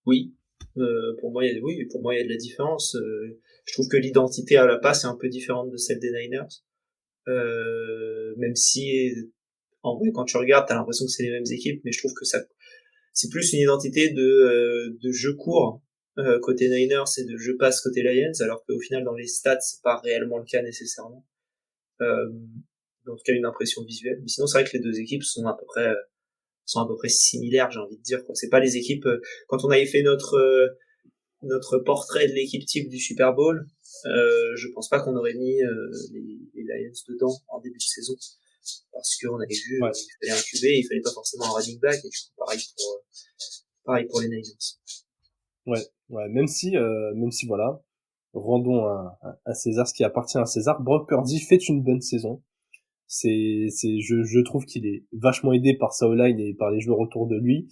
Oui. Oui, pour moi, il y a de la différence. Je trouve que l'identité à la passe est un peu différente de celle des Niners. Même si, en vrai, quand tu regardes, t'as l'impression que c'est les mêmes équipes, mais je trouve que c'est plus une identité de jeu court côté Niners et de jeu passe côté Lions, alors qu'au final, dans les stats, c'est pas réellement le cas nécessairement. Euh, en tout cas, une impression visuelle. Mais sinon, c'est vrai que les deux équipes sont à peu près similaires, j'ai envie de dire, quoi. C'est pas les équipes, quand on avait fait notre portrait de l'équipe type du Super Bowl, je pense pas qu'on aurait mis les Lions dedans en début de saison, parce qu'on avait vu, Ouais, il fallait un QB, il fallait pas forcément un running back, et du coup, pareil pour les Niners. ouais. Même si voilà, rendons à César ce qui appartient à César. Brock Purdy fait une bonne saison. Je trouve qu'il est vachement aidé par sa O-line et par les joueurs autour de lui.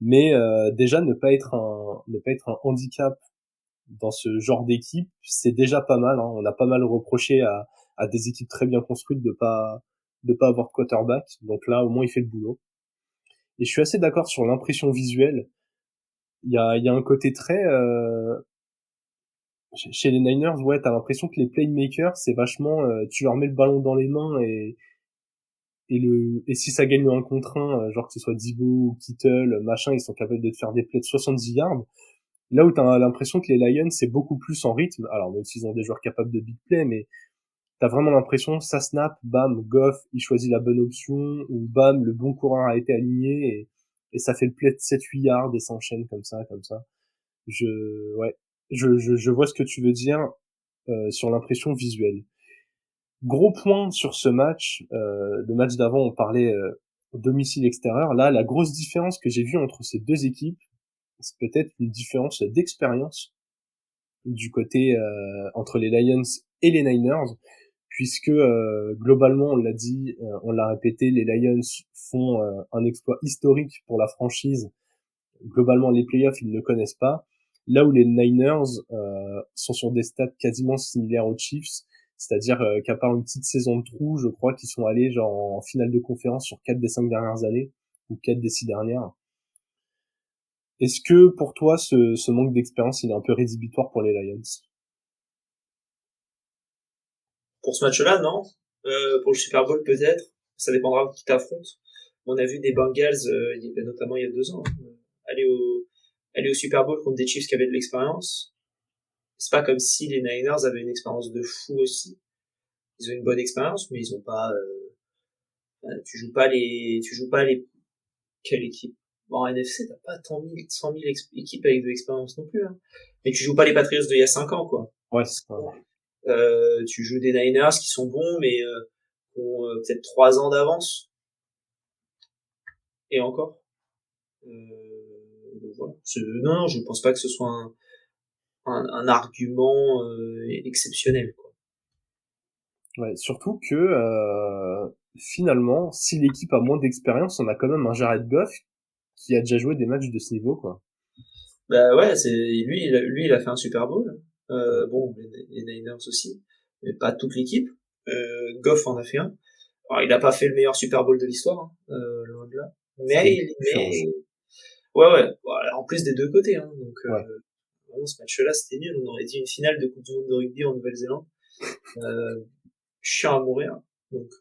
Mais déjà ne pas être un handicap dans ce genre d'équipe, c'est déjà pas mal, hein. On a pas mal reproché à des équipes très bien construites de pas avoir de quarterback. Donc là, au moins, il fait le boulot. Et je suis assez d'accord sur l'impression visuelle. Il y a un côté très chez les Niners, ouais, t'as l'impression que les playmakers, c'est vachement tu leur mets le ballon dans les mains et si ça gagne le 1 contre 1, genre que ce soit Debo ou Kittle, machin, ils sont capables de te faire des plays de 70 yards. Là où t'as l'impression que les Lions, c'est beaucoup plus en rythme. Alors, même s'ils ont des joueurs capables de big play, mais t'as vraiment l'impression, ça snap, bam, Goff, il choisit la bonne option, ou bam, le bon coureur a été aligné, et ça fait le play de 7-8 yards, et ça enchaîne comme ça, comme ça. Ouais. Je vois ce que tu veux dire, sur l'impression visuelle. Gros point sur ce match, le match d'avant, on parlait, domicile extérieur. Là, la grosse différence que j'ai vue entre ces deux équipes, c'est peut-être une différence d'expérience du côté entre les Lions et les Niners, puisque globalement, on l'a dit, on l'a répété, les Lions font un exploit historique pour la franchise. Globalement, les playoffs, ils ne connaissent pas. Là où les Niners sont sur des stats quasiment similaires aux Chiefs, c'est-à-dire qu'à part une petite saison de trou, je crois qu'ils sont allés genre en finale de conférence sur 4 des 5 dernières années, ou 4 des 6 dernières. Est-ce que pour toi, ce manque d'expérience, il est un peu rédhibitoire pour les Lions? Pour ce match-là, non. Pour le Super Bowl, peut-être. Ça dépendra de qui t'affronte. On a vu des Bengals, notamment il y a 2 ans, aller au Super Bowl contre des Chiefs qui avaient de l'expérience. C'est pas comme si les Niners avaient une expérience de fou aussi. Ils ont une bonne expérience, mais ils ont pas. Tu joues pas les. Quelle équipe? Bon, en NFC, t'as pas tant 100 000 équipes avec de l'expérience non plus. Hein. Mais tu joues pas les Patriots d'il y a 5 ans, quoi. Ouais, ouais. Tu joues des Niners qui sont bons, mais ont peut-être 3 ans d'avance. Et encore. Donc voilà. Non, je pense pas que ce soit un argument exceptionnel, quoi. Ouais, surtout que finalement, si l'équipe a moins d'expérience, on a quand même un Jared Goff qui a déjà joué des matchs de ce niveau, quoi. Bah ouais, lui, il a fait un Super Bowl. Bon, les Niners aussi, mais pas toute l'équipe. Goff en a fait un. Alors, il a pas fait le meilleur Super Bowl de l'histoire, hein, loin de là. C'était Mais, une différence. ouais. Voilà, en plus des deux côtés, hein. Donc, Ouais. vraiment, ce match-là, c'était nul. On aurait dit une finale de Coupe du Monde de rugby en Nouvelle-Zélande. Chiant à mourir. Donc,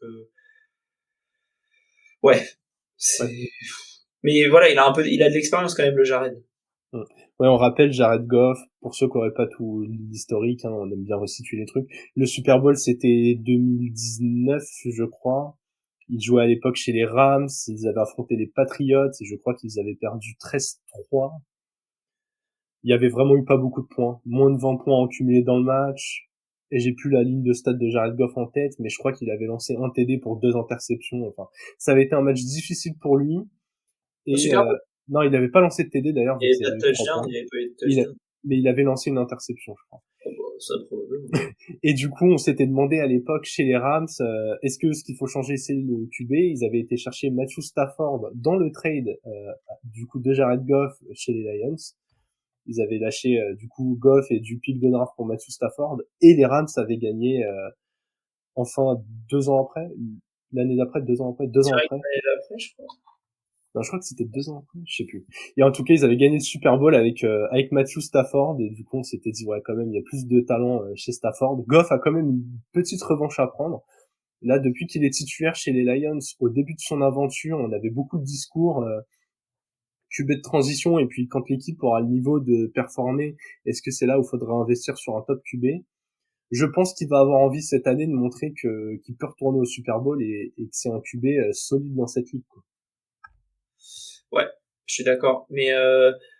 ouais. Ouais. Mais voilà, il a de l'expérience quand même, le Jared. Mm. Ouais, on rappelle Jared Goff, pour ceux qui auraient pas tout l'historique, hein, on aime bien resituer les trucs. Le Super Bowl, c'était 2019, je crois. Ils jouaient à l'époque chez les Rams, ils avaient affronté les Patriots, et je crois qu'ils avaient perdu 13-3. Il y avait vraiment eu pas beaucoup de points. Moins de 20 points en cumulé dans le match. Et j'ai plus la ligne de stade de Jared Goff en tête, mais je crois qu'il avait lancé un TD pour 2 interceptions. Enfin, ça avait été un match difficile pour lui. Au Et Super Bowl, non, il avait pas lancé de TD d'ailleurs, il vu n'y avait qu'il pas avait de eu 3 touchdown, points. il n'y avait pas eu de Il a- touchdown. Mais il avait lancé une interception, je crois. Oh, bah, ça, probablement. Et du coup, on s'était demandé à l'époque chez les Rams, est-ce que ce qu'il faut changer, c'est le QB? Ils avaient été chercher Matthew Stafford dans le trade, du coup, de Jared Goff chez les Lions. Ils avaient lâché du coup Goff et du pick de draft pour Matthew Stafford, et les Rams avaient gagné enfin 2 ans après, l'année d'après, 2 ans après, 2 ans Direct après. l'année d'après, je crois. Non, je crois que c'était 2 ans après, je sais plus. Et en tout cas, ils avaient gagné le Super Bowl avec Matthew Stafford, et du coup, on s'était dit ouais, quand même, il y a plus de talent chez Stafford. Goff a quand même une petite revanche à prendre. Là, depuis qu'il est titulaire chez les Lions, au début de son aventure, on avait beaucoup de discours QB de transition, et puis quand l'équipe aura le niveau de performer, est-ce que c'est là où il faudra investir sur un top QB? Je pense qu'il va avoir envie cette année de montrer qu'il peut retourner au Super Bowl et que c'est un QB solide dans cette ligue, quoi. Ouais, je suis d'accord. Mais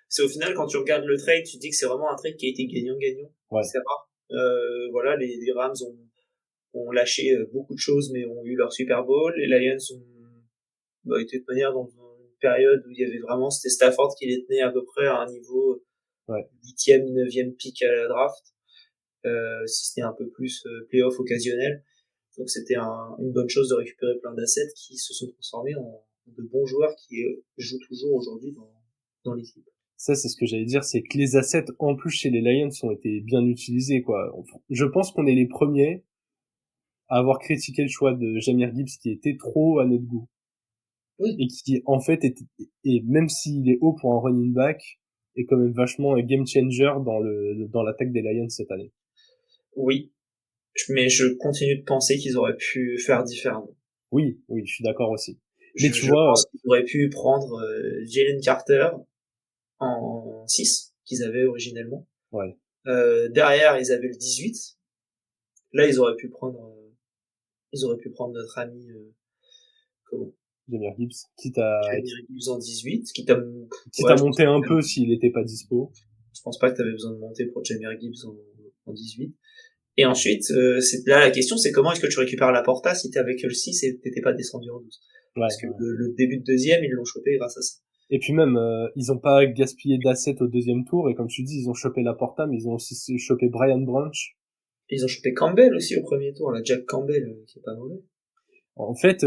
c'est au final, quand tu regardes le trade, tu te dis que c'est vraiment un trade qui a été gagnant-gagnant. Ouais. C'est rare. Voilà, les Rams ont lâché beaucoup de choses, mais ont eu leur Super Bowl. Les Lions ont été de manière dans une période où il y avait vraiment, c'était Stafford qui les tenait à peu près à un niveau Ouais. 8e, 9e pick à la draft, si c'était un peu plus playoff occasionnel. Donc c'était une bonne chose de récupérer plein d'assets qui se sont transformés en de bons joueurs qui jouent toujours aujourd'hui dans l'équipe. Ça, c'est ce que j'allais dire, c'est que les assets, en plus, chez les Lions, ont été bien utilisés, quoi. Je pense qu'on est les premiers à avoir critiqué le choix de Jahmyr Gibbs qui était trop à notre goût. Oui. et qui en fait et même s'il est haut pour un running back, est quand même vachement un game changer dans l'attaque des Lions cette année. Oui. Mais je continue de penser qu'ils auraient pu faire différemment. Oui, oui, je suis d'accord aussi. Mais tu Je vois, pense qu'ils auraient pu prendre Jalen Carter en 6 qu'ils avaient originellement. ouais, Derrière, ils avaient le 18. Là, ils auraient pu prendre notre ami, comment? Jamir Gibbs, quitte à Jameer Gibbs en 18, quitte à ouais, je pense monter pas un que peu s'il était pas dispo. je pense pas que t'avais besoin de monter pour Jameer Gibbs en 18. Et ensuite, c'est là la question, c'est comment est-ce que tu récupères la Porta si t'es avec le 6 et t'étais pas descendu en 12. Ouais, Parce que ouais. le début de deuxième, ils l'ont chopé grâce à ça. Et puis même, ils ont pas gaspillé d'assets au deuxième tour, et comme tu dis, ils ont chopé Laporta, mais ils ont aussi chopé Brian Branch. Ils ont chopé Campbell aussi au premier tour, là, Jack Campbell, qui est pas mauvais. En fait,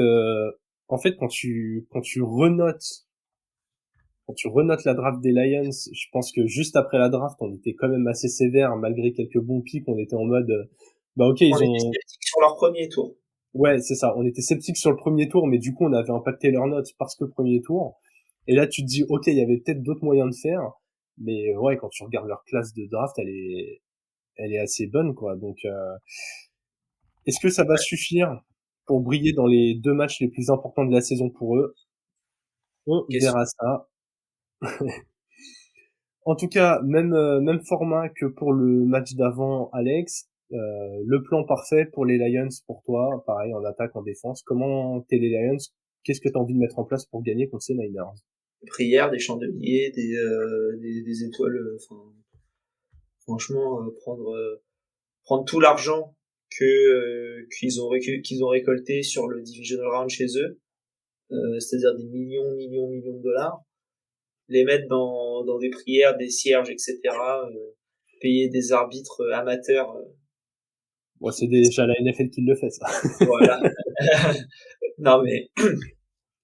quand tu renotes la draft des Lions, je pense que juste après la draft, on était quand même assez sévère, malgré quelques bons picks, on était en mode, bah ok, On ils était ont, sceptiques sur leur premier tour. ouais, c'est ça, on était sceptiques sur le premier tour, mais du coup, on avait impacté leurs notes parce que premier tour. Et là, tu te dis, ok, il y avait peut-être d'autres moyens de faire, mais ouais, quand tu regardes leur classe de draft, elle est assez bonne, quoi. Donc, est-ce que ça va Ouais. suffire pour briller dans les deux matchs les plus importants de la saison pour eux? On Question. verra ça. En tout cas, même format que pour le match d'avant, Alex. Le plan parfait pour les Lions, pour toi, pareil, en attaque, en défense. Comment t'es les Lions? Qu'est-ce que t'as envie de mettre en place pour gagner contre ces Niners? Des prières, des chandeliers, des étoiles, enfin, franchement, prendre tout l'argent qu'ils ont récolté sur le divisional round chez eux, c'est-à-dire des millions de dollars, les mettre dans des prières, des cierges, etc., payer des arbitres amateurs, Bon, c'est qui déjà la NFL qui le fait, ça. voilà. Non mais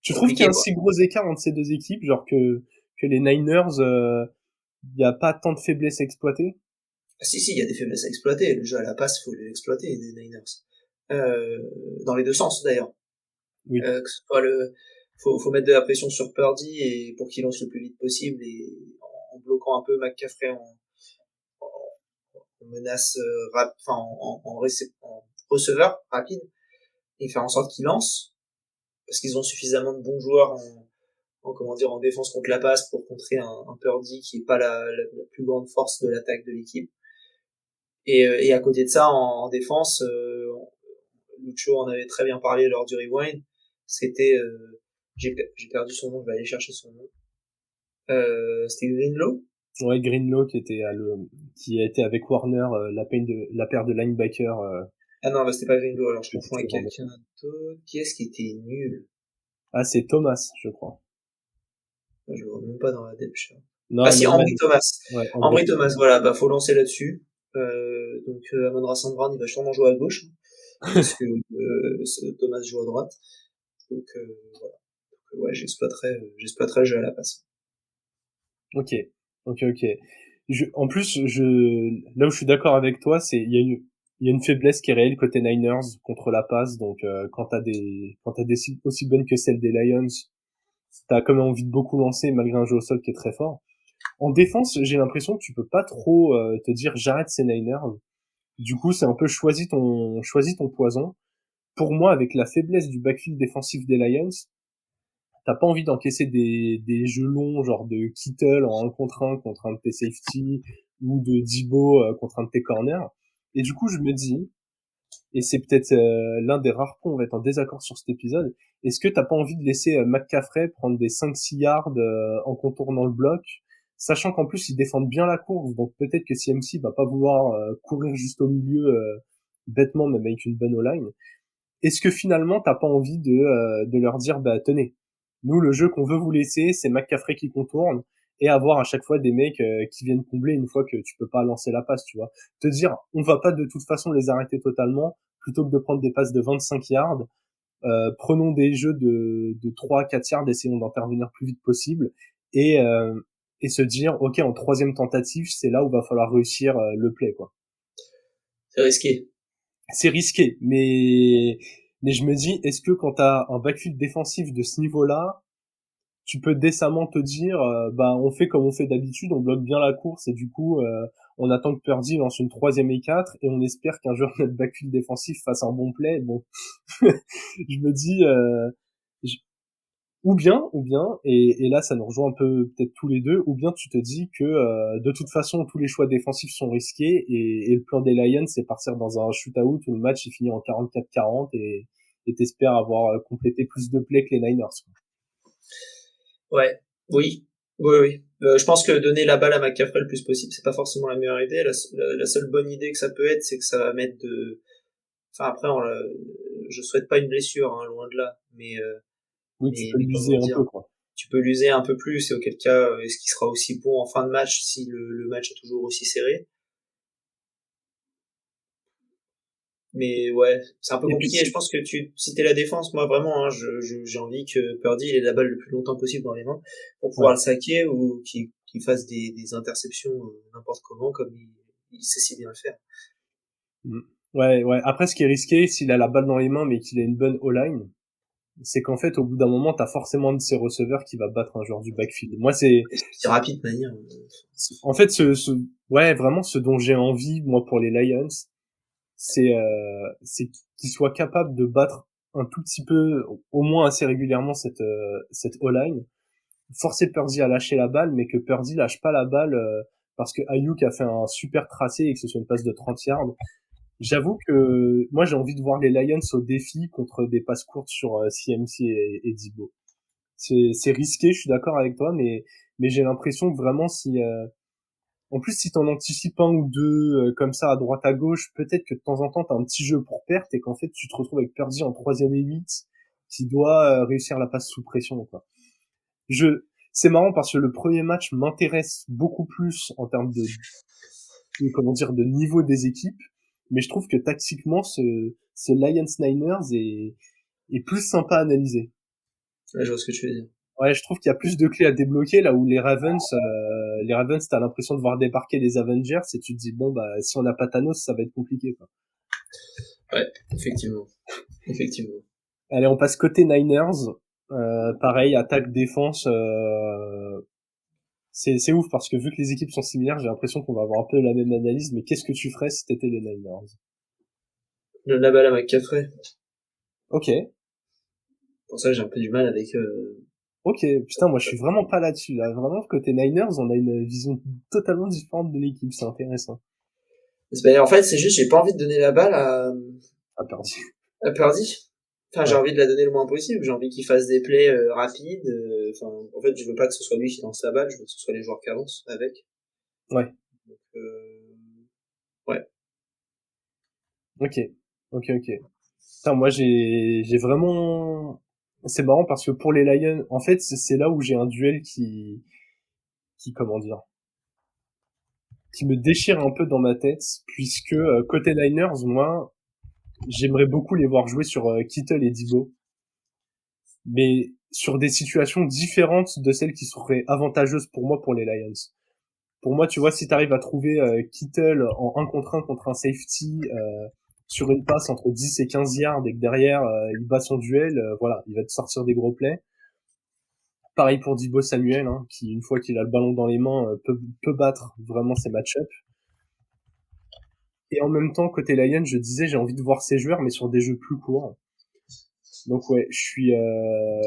Tu trouves qu'il y a compliqué un quoi. si gros écart entre ces deux équipes, genre que les Niners, il n'y a pas tant de faiblesses à exploiter? Ah, si, il y a des faiblesses à exploiter. Le jeu à la passe, faut l'exploiter des Niners. Dans les deux sens d'ailleurs. Oui. Que ce soit faut mettre de la pression sur Purdy et pour qu'il lance le plus vite possible et en bloquant un peu McCaffrey en menace enfin en receveur rapide et faire en sorte qu'il lance parce qu'ils ont suffisamment de bons joueurs en défense contre la passe pour contrer un Purdy qui est pas la plus grande force de l'attaque de l'équipe. Et à côté de ça, en défense, Lucho en avait très bien parlé lors du rewind. C'était, j'ai perdu son nom, je vais aller chercher son nom. C'était Greenlow. Ouais, Greenlaw qui a été avec Warner, la paire de linebackers, Ah non, bah, c'était pas Greenlow, alors je que tu confonds fais avec vendre. quelqu'un d'autre. Qui est-ce qui était nul? Ah, c'est Thomas, je crois. Je le vois même pas dans la depth chart. Ah Non, si, Norman, Ambry Thomas. ouais, Ambry. Ambry Thomas, voilà, bah faut lancer là-dessus. Donc Amon-Ra St. Brown, il va sûrement jouer à gauche, parce que Thomas joue à droite. Donc voilà. Donc, ouais, j'exploiterai le jeu à la passe. Ok, ok. En plus, là où je suis d'accord avec toi, il y a une faiblesse qui est réelle côté Niners contre la passe. Donc, quand t'as des cibles aussi bonnes que celles des Lions, t'as quand même envie de beaucoup lancer malgré un jeu au sol qui est très fort. En défense, j'ai l'impression que tu peux pas trop te dire j'arrête ces Niners. Du coup, c'est un peu choisis ton poison. Pour moi, avec la faiblesse du backfield défensif des Lions, t'as pas envie d'encaisser des jeux longs, genre de Kittle en 1 contre un de tes safety, ou de Debo contre un de tes corners. Et du coup, je me dis, et c'est peut-être l'un des rares points où on va être en désaccord sur cet épisode, est-ce que t'as pas envie de laisser McCaffrey prendre des 5-6 yards en contournant le bloc, sachant qu'en plus ils défendent bien la course, donc peut-être que CMC va pas vouloir courir juste au milieu bêtement, même avec une bonne O-line. Est-ce que finalement t'as pas envie de leur dire bah tenez, nous le jeu qu'on veut vous laisser c'est McCaffrey qui contourne et avoir à chaque fois des mecs qui viennent combler une fois que tu peux pas lancer la passe, tu vois. Te dire on va pas de toute façon les arrêter totalement plutôt que de prendre des passes de 25 yards, prenons des jeux de 3-4 yards, essayons d'intervenir plus vite possible et euh, et se dire ok en troisième tentative c'est là où va falloir réussir le play quoi. C'est risqué. C'est risqué, Mais je me dis, est-ce que quand t'as un backfield défensif de ce niveau-là, tu peux décemment te dire, bah on fait comme on fait d'habitude, on bloque bien la course et du coup on attend que Purdy lance une 3e et 4 et on espère qu'un joueur de notre backfield défensif fasse un bon play. Bon, je me dis, je- ou bien, et là ça nous rejoint un peu peut-être tous les deux, ou bien tu te dis que de toute façon tous les choix défensifs sont risqués et le plan des Lions c'est partir dans un shootout où le match il finit en 44-40 et t'espères avoir complété plus de plays que les Niners, quoi. Ouais, oui, oui, oui. Je pense que donner la balle à McCaffrey le plus possible, c'est pas forcément la meilleure idée. La seule bonne idée que ça peut être, c'est que ça va mettre de. Enfin après, je souhaite pas une blessure, hein, loin de là. Oui, tu peux Mais l'user comment un dire, peu, quoi. tu peux l'user un peu plus. Et auquel cas, est-ce qu'il sera aussi bon en fin de match si le match est toujours aussi serré? Mais ouais, c'est un peu Et puis compliqué. Je pense que si t'es la défense, moi vraiment, hein, j'ai envie que Purdy ait la balle le plus longtemps possible dans les mains pour pouvoir ouais. le saquer ou qu'il fasse des interceptions n'importe comment comme il sait si bien le faire. Mm. Ouais, ouais. Après, ce qui est risqué, s'il a la balle dans les mains, mais qu'il a une bonne O-line, c'est qu'en fait, au bout d'un moment, t'as forcément un de ses receveurs qui va battre un joueur du backfield. Moi, C'est rapide de manière. en fait, ouais, vraiment, ce dont j'ai envie, moi, pour les Lions, c'est qu'ils soient capables de battre un tout petit peu, au moins assez régulièrement, cette O-line, forcer Purdy à lâcher la balle, mais que Purdy lâche pas la balle, parce que Ayuk a fait un super tracé et que ce soit une passe de 30 yards. J'avoue que moi j'ai envie de voir les Lions au défi contre des passes courtes sur CMC et Debo. C'est risqué, je suis d'accord avec toi, mais j'ai l'impression que vraiment si en plus si t'en anticipes un ou deux comme ça à droite à gauche, peut-être que de temps en temps t'as un petit jeu pour perte et qu'en fait tu te retrouves avec Purdy en 3e et 8 qui doit réussir la passe sous pression, quoi. C'est marrant parce que le premier match m'intéresse beaucoup plus en termes comment dire, de niveau des équipes, mais je trouve que tactiquement ce Lions Niners est plus sympa à analyser. Ouais, je vois ce que tu veux dire. Ouais, je trouve qu'il y a plus de clés à débloquer là où les Ravens t'as l'impression de voir débarquer les Avengers et tu te dis bon bah si on n'a pas Thanos ça va être compliqué, quoi. Ouais, effectivement, effectivement. Allez, on passe côté Niners. Pareil, attaque défense. C'est ouf parce que vu que les équipes sont similaires, j'ai l'impression qu'on va avoir un peu la même analyse. Mais qu'est-ce que tu ferais si t'étais les Niners? Donne la balle à McCaffrey. Ok. Pour ça, j'ai un peu du mal avec. Ok, putain, moi je suis vraiment pas là-dessus. Là. Vraiment, côté Niners, on a une vision totalement différente de l'équipe. C'est intéressant. En fait, c'est juste, j'ai pas envie de donner la balle Ah, perdu. à Purdy. Enfin, j'ai Ouais. envie de la donner le moins possible. J'ai envie qu'il fasse des plays rapides. Enfin, en fait, je veux pas que ce soit lui qui lance la balle. Je veux que ce soit les joueurs qui avancent avec. Ouais. Donc, ouais. Ok. Ok, ok. Putain, moi j'ai vraiment. C'est marrant parce que pour les Lions, en fait, c'est là où j'ai un duel comment dire, qui me déchire un peu dans ma tête, puisque côté Niners, moi, j'aimerais beaucoup les voir jouer sur Kittle et Debo, mais sur des situations différentes de celles qui seraient avantageuses pour moi pour les Lions. Pour moi, tu vois, si tu arrives à trouver Kittle en 1 contre 1 contre un safety sur une passe entre 10 et 15 yards et que derrière il bat son duel, voilà, il va te sortir des gros plays. Pareil pour Debo Samuel, hein, qui une fois qu'il a le ballon dans les mains peut battre vraiment ses match-ups. Et en même temps, côté Lions, je disais j'ai envie de voir ces joueurs, mais sur des jeux plus courts. Donc ouais, je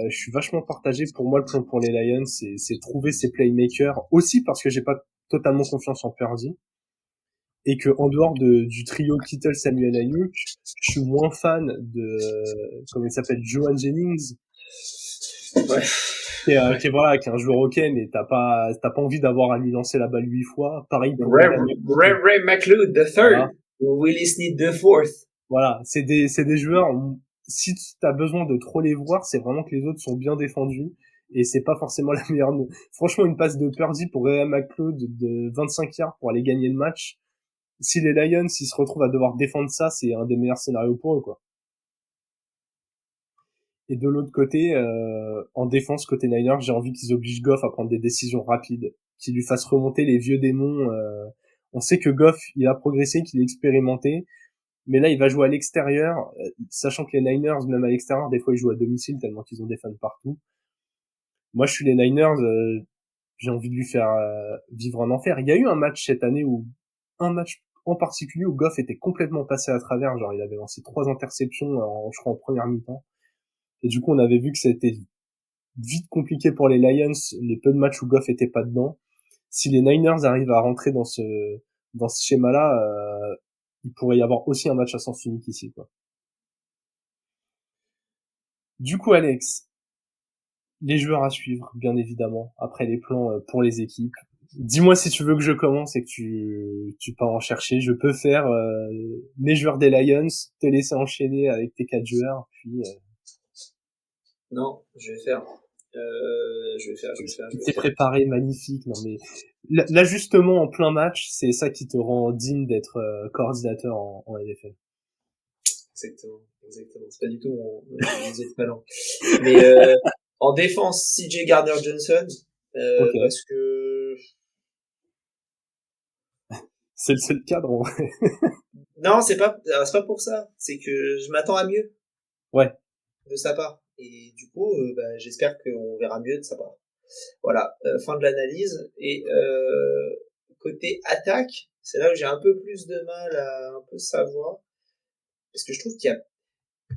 suis vachement partagé. Pour moi, le plan pour les Lions, c'est trouver ces playmakers. Aussi parce que j'ai pas totalement confiance en Purdy. Et que en dehors du trio Kittle, Samuel Ayuk, je suis moins fan de comment il s'appelle, Johan Jennings, Ouais. Ouais. qui est un joueur ok, mais t'as pas envie d'avoir à lui lancer la balle 8 fois. Pareil pour Ray McLeod. Ray McLeod the Voilà, third. Willie Snead the fourth. voilà, c'est des joueurs. Si t'as besoin de trop les voir, c'est vraiment que les autres sont bien défendus. Et c'est pas forcément la meilleure. Franchement, une passe de Purdy pour Ray McLeod de 25 yards pour aller gagner le match. Si les Lions ils se retrouvent à devoir défendre ça, c'est un des meilleurs scénarios pour eux, quoi. Et de l'autre côté, en défense côté Niners, j'ai envie qu'ils obligent Goff à prendre des décisions rapides, qu'ils lui fassent remonter les vieux démons. On sait que Goff, il a progressé, qu'il est expérimenté, Mais là, il va jouer à l'extérieur, sachant que les Niners, même à l'extérieur, des fois, ils jouent à domicile tellement qu'ils ont des fans partout. Moi, je suis les Niners, j'ai envie de lui faire vivre un enfer. Il y a eu un match cette année un match en particulier où Goff était complètement passé à travers, genre il avait lancé 3 interceptions je crois en première mi-temps. Et du coup, on avait vu que c'était vite compliqué pour les Lions, les peu de matchs où Goff était pas dedans. Si les Niners arrivent à rentrer dans ce schéma-là, il pourrait y avoir aussi un match à sens unique ici, quoi. Du coup, Alex, les joueurs à suivre, bien évidemment, après les plans pour les équipes. Dis-moi si tu veux que je commence et que tu pars en chercher. Je peux faire mes joueurs des Lions, te laisser enchaîner avec tes 4 joueurs, puis Non, je vais faire. Je vais t'es faire. préparé, magnifique. Non mais l'ajustement en plein match, c'est ça qui te rend digne d'être coordinateur en NFL. Exactement, exactement. C'est pas du tout mon autre talent. Mais en défense, CJ Gardner-Johnson, Ok, parce que c'est le seul cadre en vrai. non, c'est pas pour ça. C'est que je m'attends à mieux Ouais, de sa part. Et du coup, bah, j'espère qu'on verra mieux de sa part. Voilà, fin de l'analyse. Et côté attaque, c'est là où j'ai un peu plus de mal à un peu savoir, parce que je trouve qu'il y a.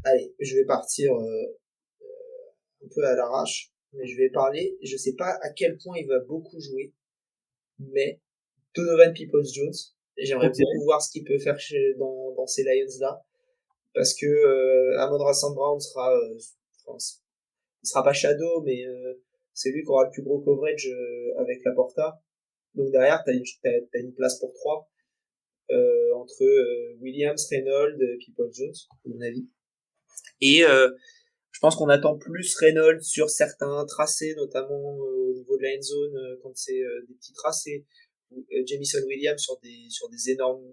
Allez, je vais partir un peu à l'arrache, mais je vais parler. Je sais pas à quel point il va beaucoup jouer, mais Donovan Peoples-Jones. J'aimerais ok, beaucoup voir ce qu'il peut faire dans ces Lions-là, parce que Amon-Ra St. Brown sera, enfin, il sera pas shadow, mais c'est lui qui aura le plus gros coverage avec la Porta. Donc derrière, t'as une place pour trois entre Williams, Reynolds, Peoples-Jones, à mon avis. Et je pense qu'on attend plus Reynolds sur certains tracés, notamment au niveau de la end zone quand c'est des petits tracés, ou Jamison Williams sur des énormes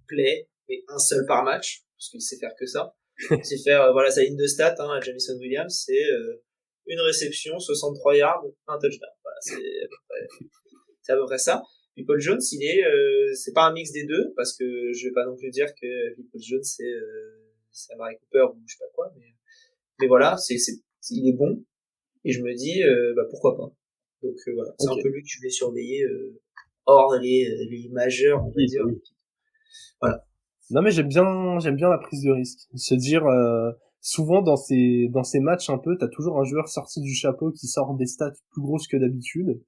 plays, mais un seul par match, parce qu'il sait faire que ça. Il sait faire voilà sa ligne de stats, hein, Jamison Williams, c'est une réception, 63 yards, un touchdown. Voilà, c'est à peu près ça. Puis Paul Jones, c'est pas un mix des deux, parce que je vais pas non plus dire que Paul Jones c'est Amari Cooper ou je sais pas quoi, mais voilà, il est bon, et je me dis, bah pourquoi pas. Donc voilà, c'est ok. un peu lui que je vais surveiller, hors les majeurs, on va Oui, bah dire. oui. Voilà. Non mais j'aime bien la prise de risque. Se dire souvent dans ces matchs un peu, t'as toujours un joueur sorti du chapeau qui sort des stats plus grosses que d'habitude.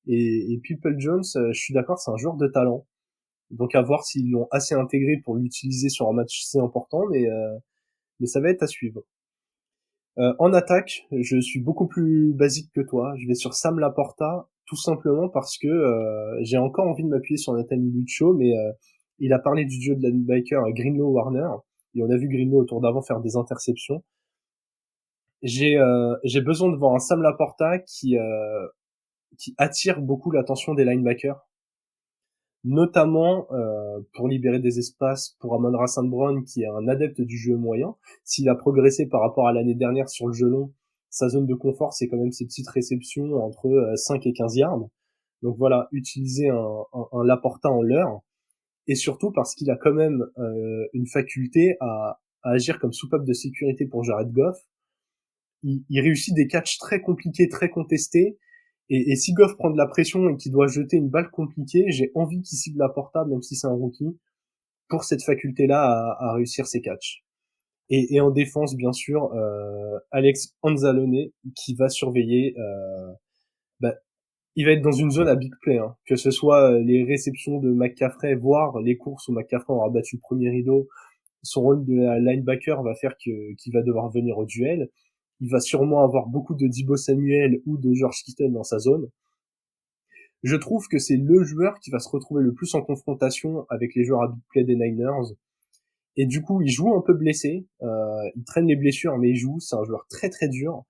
Et People Jones, je suis d'accord, c'est un joueur de talent. Donc à voir s'ils l'ont assez intégré pour l'utiliser sur un match si important, mais ça va être à suivre. En attaque, je suis beaucoup plus basique que toi. Je vais sur Sam Laporta, tout simplement parce que j'ai encore envie de m'appuyer sur Nathan Lucho, mais il a parlé du duo de linebacker Greenlaw-Warner, et on a vu Greenlaw au tour d'avant faire des interceptions. J'ai besoin de voir un Sam Laporta qui attire beaucoup l'attention des linebackers, notamment pour libérer des espaces pour Amon-Ra St. Brown, qui est un adepte du jeu moyen. S'il a progressé par rapport à l'année dernière sur le jeu long, sa zone de confort, c'est quand même ses petites réceptions entre 5 et 15 yards. Donc voilà, utiliser un Laporta en leurre, et surtout parce qu'il a quand même une faculté à agir comme soupape de sécurité pour Jared Goff. Il réussit des catchs très compliqués, très contestés, et si Goff prend de la pression et qu'il doit jeter une balle compliquée, j'ai envie qu'il cible la portable, même si c'est un rookie, pour cette faculté-là à réussir ses catchs. Et en défense, bien sûr, Alex Anzalone, qui va surveiller. Bah, il va être dans une zone à big play, hein, que ce soit les réceptions de McCaffrey, voire les courses où McCaffrey aura battu le premier rideau. Son rôle de linebacker va faire qu'il va devoir venir au duel. Il va sûrement avoir beaucoup de Deebo Samuel ou de George Kittle dans sa zone. Je trouve que c'est le joueur qui va se retrouver le plus en confrontation avec les joueurs à big play des Niners. Et du coup, il joue un peu blessé. Il traîne les blessures, mais il joue. C'est un joueur très très dur.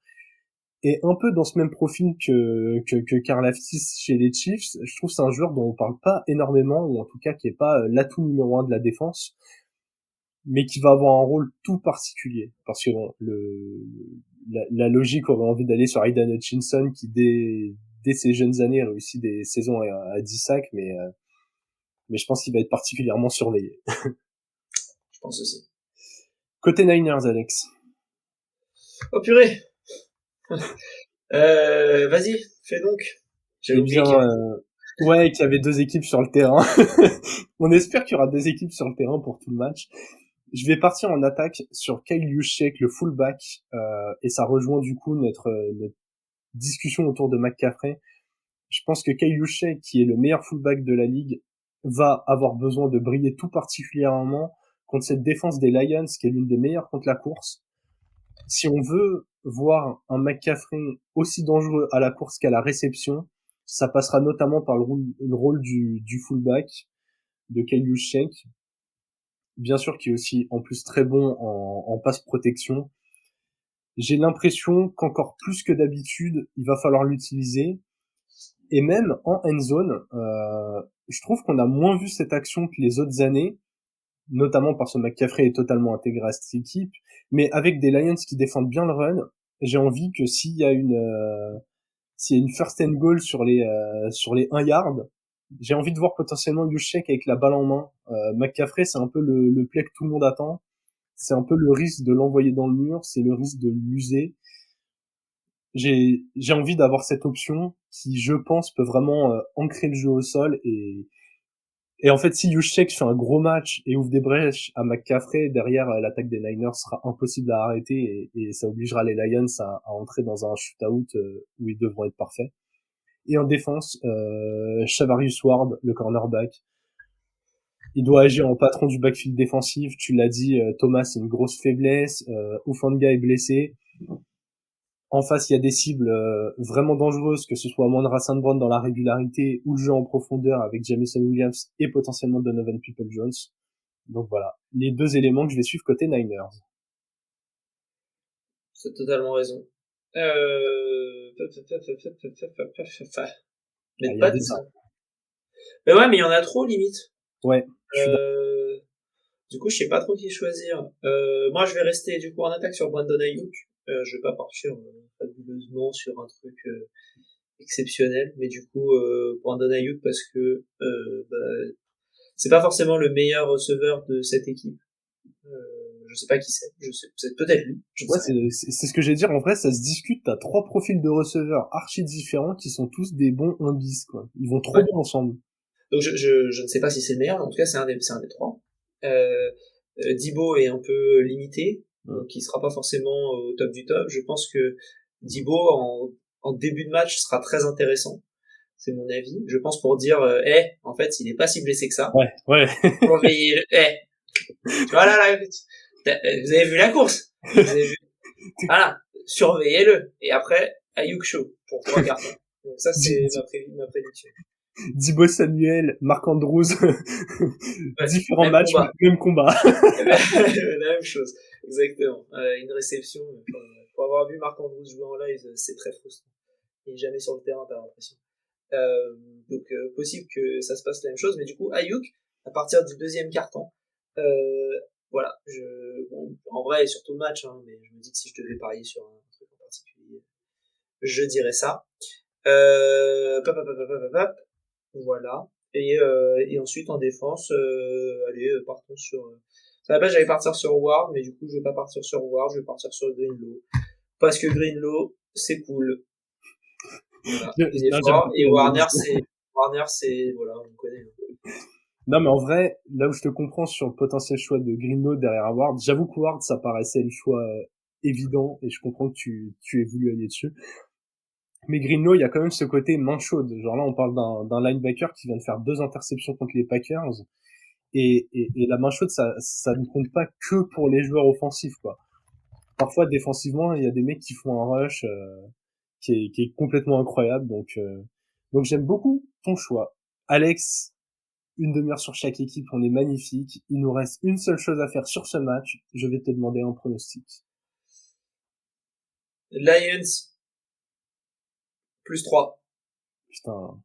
Et un peu dans ce même profil que Karlaftis chez les Chiefs, je trouve que c'est un joueur dont on parle pas énormément, ou en tout cas qui est pas l'atout numéro un de la défense, mais qui va avoir un rôle tout particulier. Parce que bon, la logique aurait envie d'aller sur Aidan Hutchinson, qui dès ses jeunes années réussit des saisons à 10 sacs, mais je pense qu'il va être particulièrement surveillé. pense aussi. Côté Niners, Alex. Oh purée. Vas-y, fais donc. J'ai Eh oublié bien, qu'il y avait... ouais, qu'il y avait deux équipes sur le terrain. On espère qu'il y aura deux équipes sur le terrain pour tout le match. Je vais partir en attaque sur Kyle Juszczyk, le fullback, et ça rejoint du coup notre discussion autour de McCaffrey. Je pense que Kyle Juszczyk, qui est le meilleur fullback de la ligue, va avoir besoin de briller tout particulièrement contre cette défense des Lions, qui est l'une des meilleures contre la course. Si on veut voir un McCaffrey aussi dangereux à la course qu'à la réception, ça passera notamment par le rôle du fullback, de Kyle Juszczyk. Bien sûr, qui est aussi en plus très bon en passe protection. J'ai l'impression qu'encore plus que d'habitude, il va falloir l'utiliser. Et même en end zone, je trouve qu'on a moins vu cette action que les autres années, notamment parce que McCaffrey est totalement intégré à cette équipe. Mais avec des Lions qui défendent bien le run, j'ai envie que s'il y a une first and goal sur les 1 yard, j'ai envie de voir potentiellement Juszczyk avec la balle en main. McCaffrey, c'est un peu le play que tout le monde attend. C'est un peu le risque de l'envoyer dans le mur, c'est le risque de l'user. J'ai envie d'avoir cette option qui, je pense, peut vraiment ancrer le jeu au sol et en fait, si Juszczyk fait un gros match et ouvre des brèches à McCaffrey, derrière l'attaque des Niners sera impossible à arrêter et ça obligera les Lions à entrer dans un shootout où ils devront être parfaits. Et en défense, Charvarius Ward, le cornerback, il doit agir en patron du backfield défensif. Tu l'as dit, Thomas, c'est une grosse faiblesse. Ufanga est blessé. En face, il y a des cibles vraiment dangereuses, que ce soit Amon-Ra St. Brown dans la régularité ou le jeu en profondeur avec Jameson Williams et potentiellement Donovan Peoples-Jones. Donc voilà, les deux éléments que je vais suivre côté Niners. C'est totalement raison. Mais Il y a pas des ça. armes. Mais ouais, mais il y en a trop, limite. Ouais, je suis d'accord. Du coup, je sais pas trop qui choisir. Moi, je vais rester, du coup, en attaque sur Brandon Ayuk. Je vais pas partir fabuleusement sur un truc exceptionnel, mais du coup, Brandon Ayuk, parce que c'est pas forcément le meilleur receveur de cette équipe. Je sais pas qui c'est. Je sais, c'est peut-être lui. Je Ouais, sais rien. c'est ce que j'ai dire. En vrai, ça se discute. T'as trois profils de receveurs archi différents qui sont tous des bons 1 bis, quoi. Ils vont trop Ouais. bien ensemble. Donc je ne sais pas si c'est le meilleur, mais en tout cas c'est un des trois. Debo est un peu limité, donc il sera pas forcément au top du top. Je pense que Debo en début de match sera très intéressant, c'est mon avis. Je pense pour dire, en fait il est pas si blessé que ça. Ouais, ouais. Surveillez, tu vois là, vous avez vu la course, vous avez vu, voilà, surveillez-le. Et après Ayuk Show pour 3 cartons. Donc ça c'est ma prédiction. Debo Samuel, Marc Andrews, Ouais, différents même matchs, combat. même combat. La même chose, exactement. Une réception, pour avoir vu Marc Andrews jouer en live, c'est très frustrant. Il est jamais sur le terrain, t'as l'impression. Donc possible que ça se passe la même chose, mais du coup Ayuk, à partir du deuxième quart-temps, voilà, en vrai sur tout le match, hein, mais je me dis que si je devais parier sur un truc en particulier, je dirais ça. Pop, pop, pop, pop, pop, voilà. Et ensuite en défense, allez, partons sur. À la base j'allais partir sur Ward, mais du coup je vais pas partir sur Ward, je vais partir sur Greenlow. Parce que Greenlow, c'est cool. Voilà, il est fort. Et Warner, c'est voilà, on connaît. Non, mais en vrai, là où je te comprends sur le potentiel choix de Greenlow derrière Ward, j'avoue que Ward, ça paraissait le choix évident et je comprends que tu aies voulu aller dessus. Mais Greenlow, il y a quand même ce côté main chaude. Genre là, on parle d'un linebacker qui vient de faire 2 interceptions contre les Packers. Et la main chaude, ça ne compte pas que pour les joueurs offensifs, quoi. Parfois, défensivement, il y a des mecs qui font un rush qui est complètement incroyable. Donc j'aime beaucoup ton choix. Alex, une demi-heure sur chaque équipe, on est magnifique. Il nous reste une seule chose à faire sur ce match. Je vais te demander un pronostic. Lions, +3. Putain.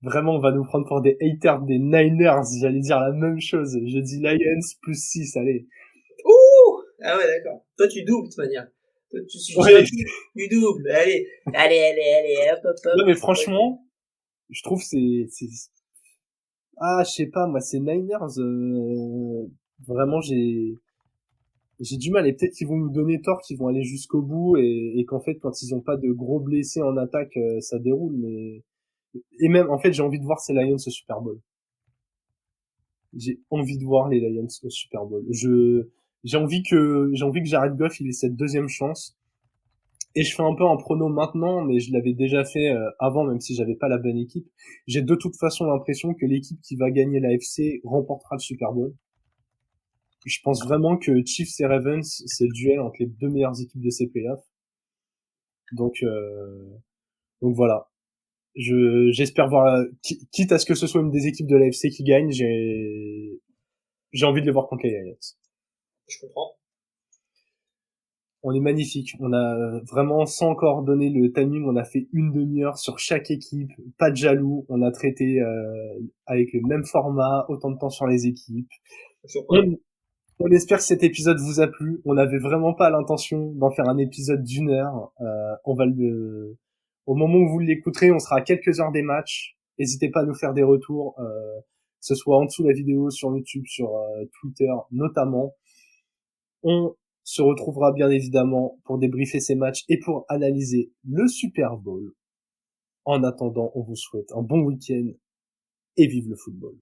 Vraiment, on va nous prendre pour des haters des Niners. J'allais dire la même chose. Je dis Lions +6, allez. Ouh! Ah ouais, d'accord. Toi, tu doubles, de toute manière. Toi, Ouais. tu doubles. Allez, hop, hop, hop. Non, mais franchement, je trouve je sais pas, moi, ces Niners, Vraiment, j'ai du mal, et peut-être qu'ils vont nous donner tort, qu'ils vont aller jusqu'au bout, et qu'en fait, quand ils ont pas de gros blessés en attaque, ça déroule, mais, et même, en fait, j'ai envie de voir ces Lions au Super Bowl. J'ai envie de voir les Lions au Super Bowl. J'ai envie que Jared Goff, il ait cette deuxième chance. Et je fais un peu un prono maintenant, mais je l'avais déjà fait avant, même si j'avais pas la bonne équipe. J'ai de toute façon l'impression que l'équipe qui va gagner l'AFC remportera le Super Bowl. Je pense vraiment que Chiefs et Ravens, c'est le duel entre les deux meilleures équipes de ces playoffs. Donc, donc voilà. J'espère voir, quitte à ce que ce soit une des équipes de l'AFC qui gagne, j'ai envie de les voir contre les Lions. Je comprends. On est magnifique. On a vraiment, sans encore donner le timing, on a fait une demi-heure sur chaque équipe. Pas de jaloux. On a traité avec le même format, autant de temps sur les équipes. On espère que cet épisode vous a plu. On n'avait vraiment pas l'intention d'en faire un épisode d'une heure. Au moment où vous l'écouterez, on sera à quelques heures des matchs. N'hésitez pas à nous faire des retours, que ce soit en dessous de la vidéo, sur YouTube, sur Twitter notamment. On se retrouvera bien évidemment pour débriefer ces matchs et pour analyser le Super Bowl. En attendant, on vous souhaite un bon week-end et vive le football.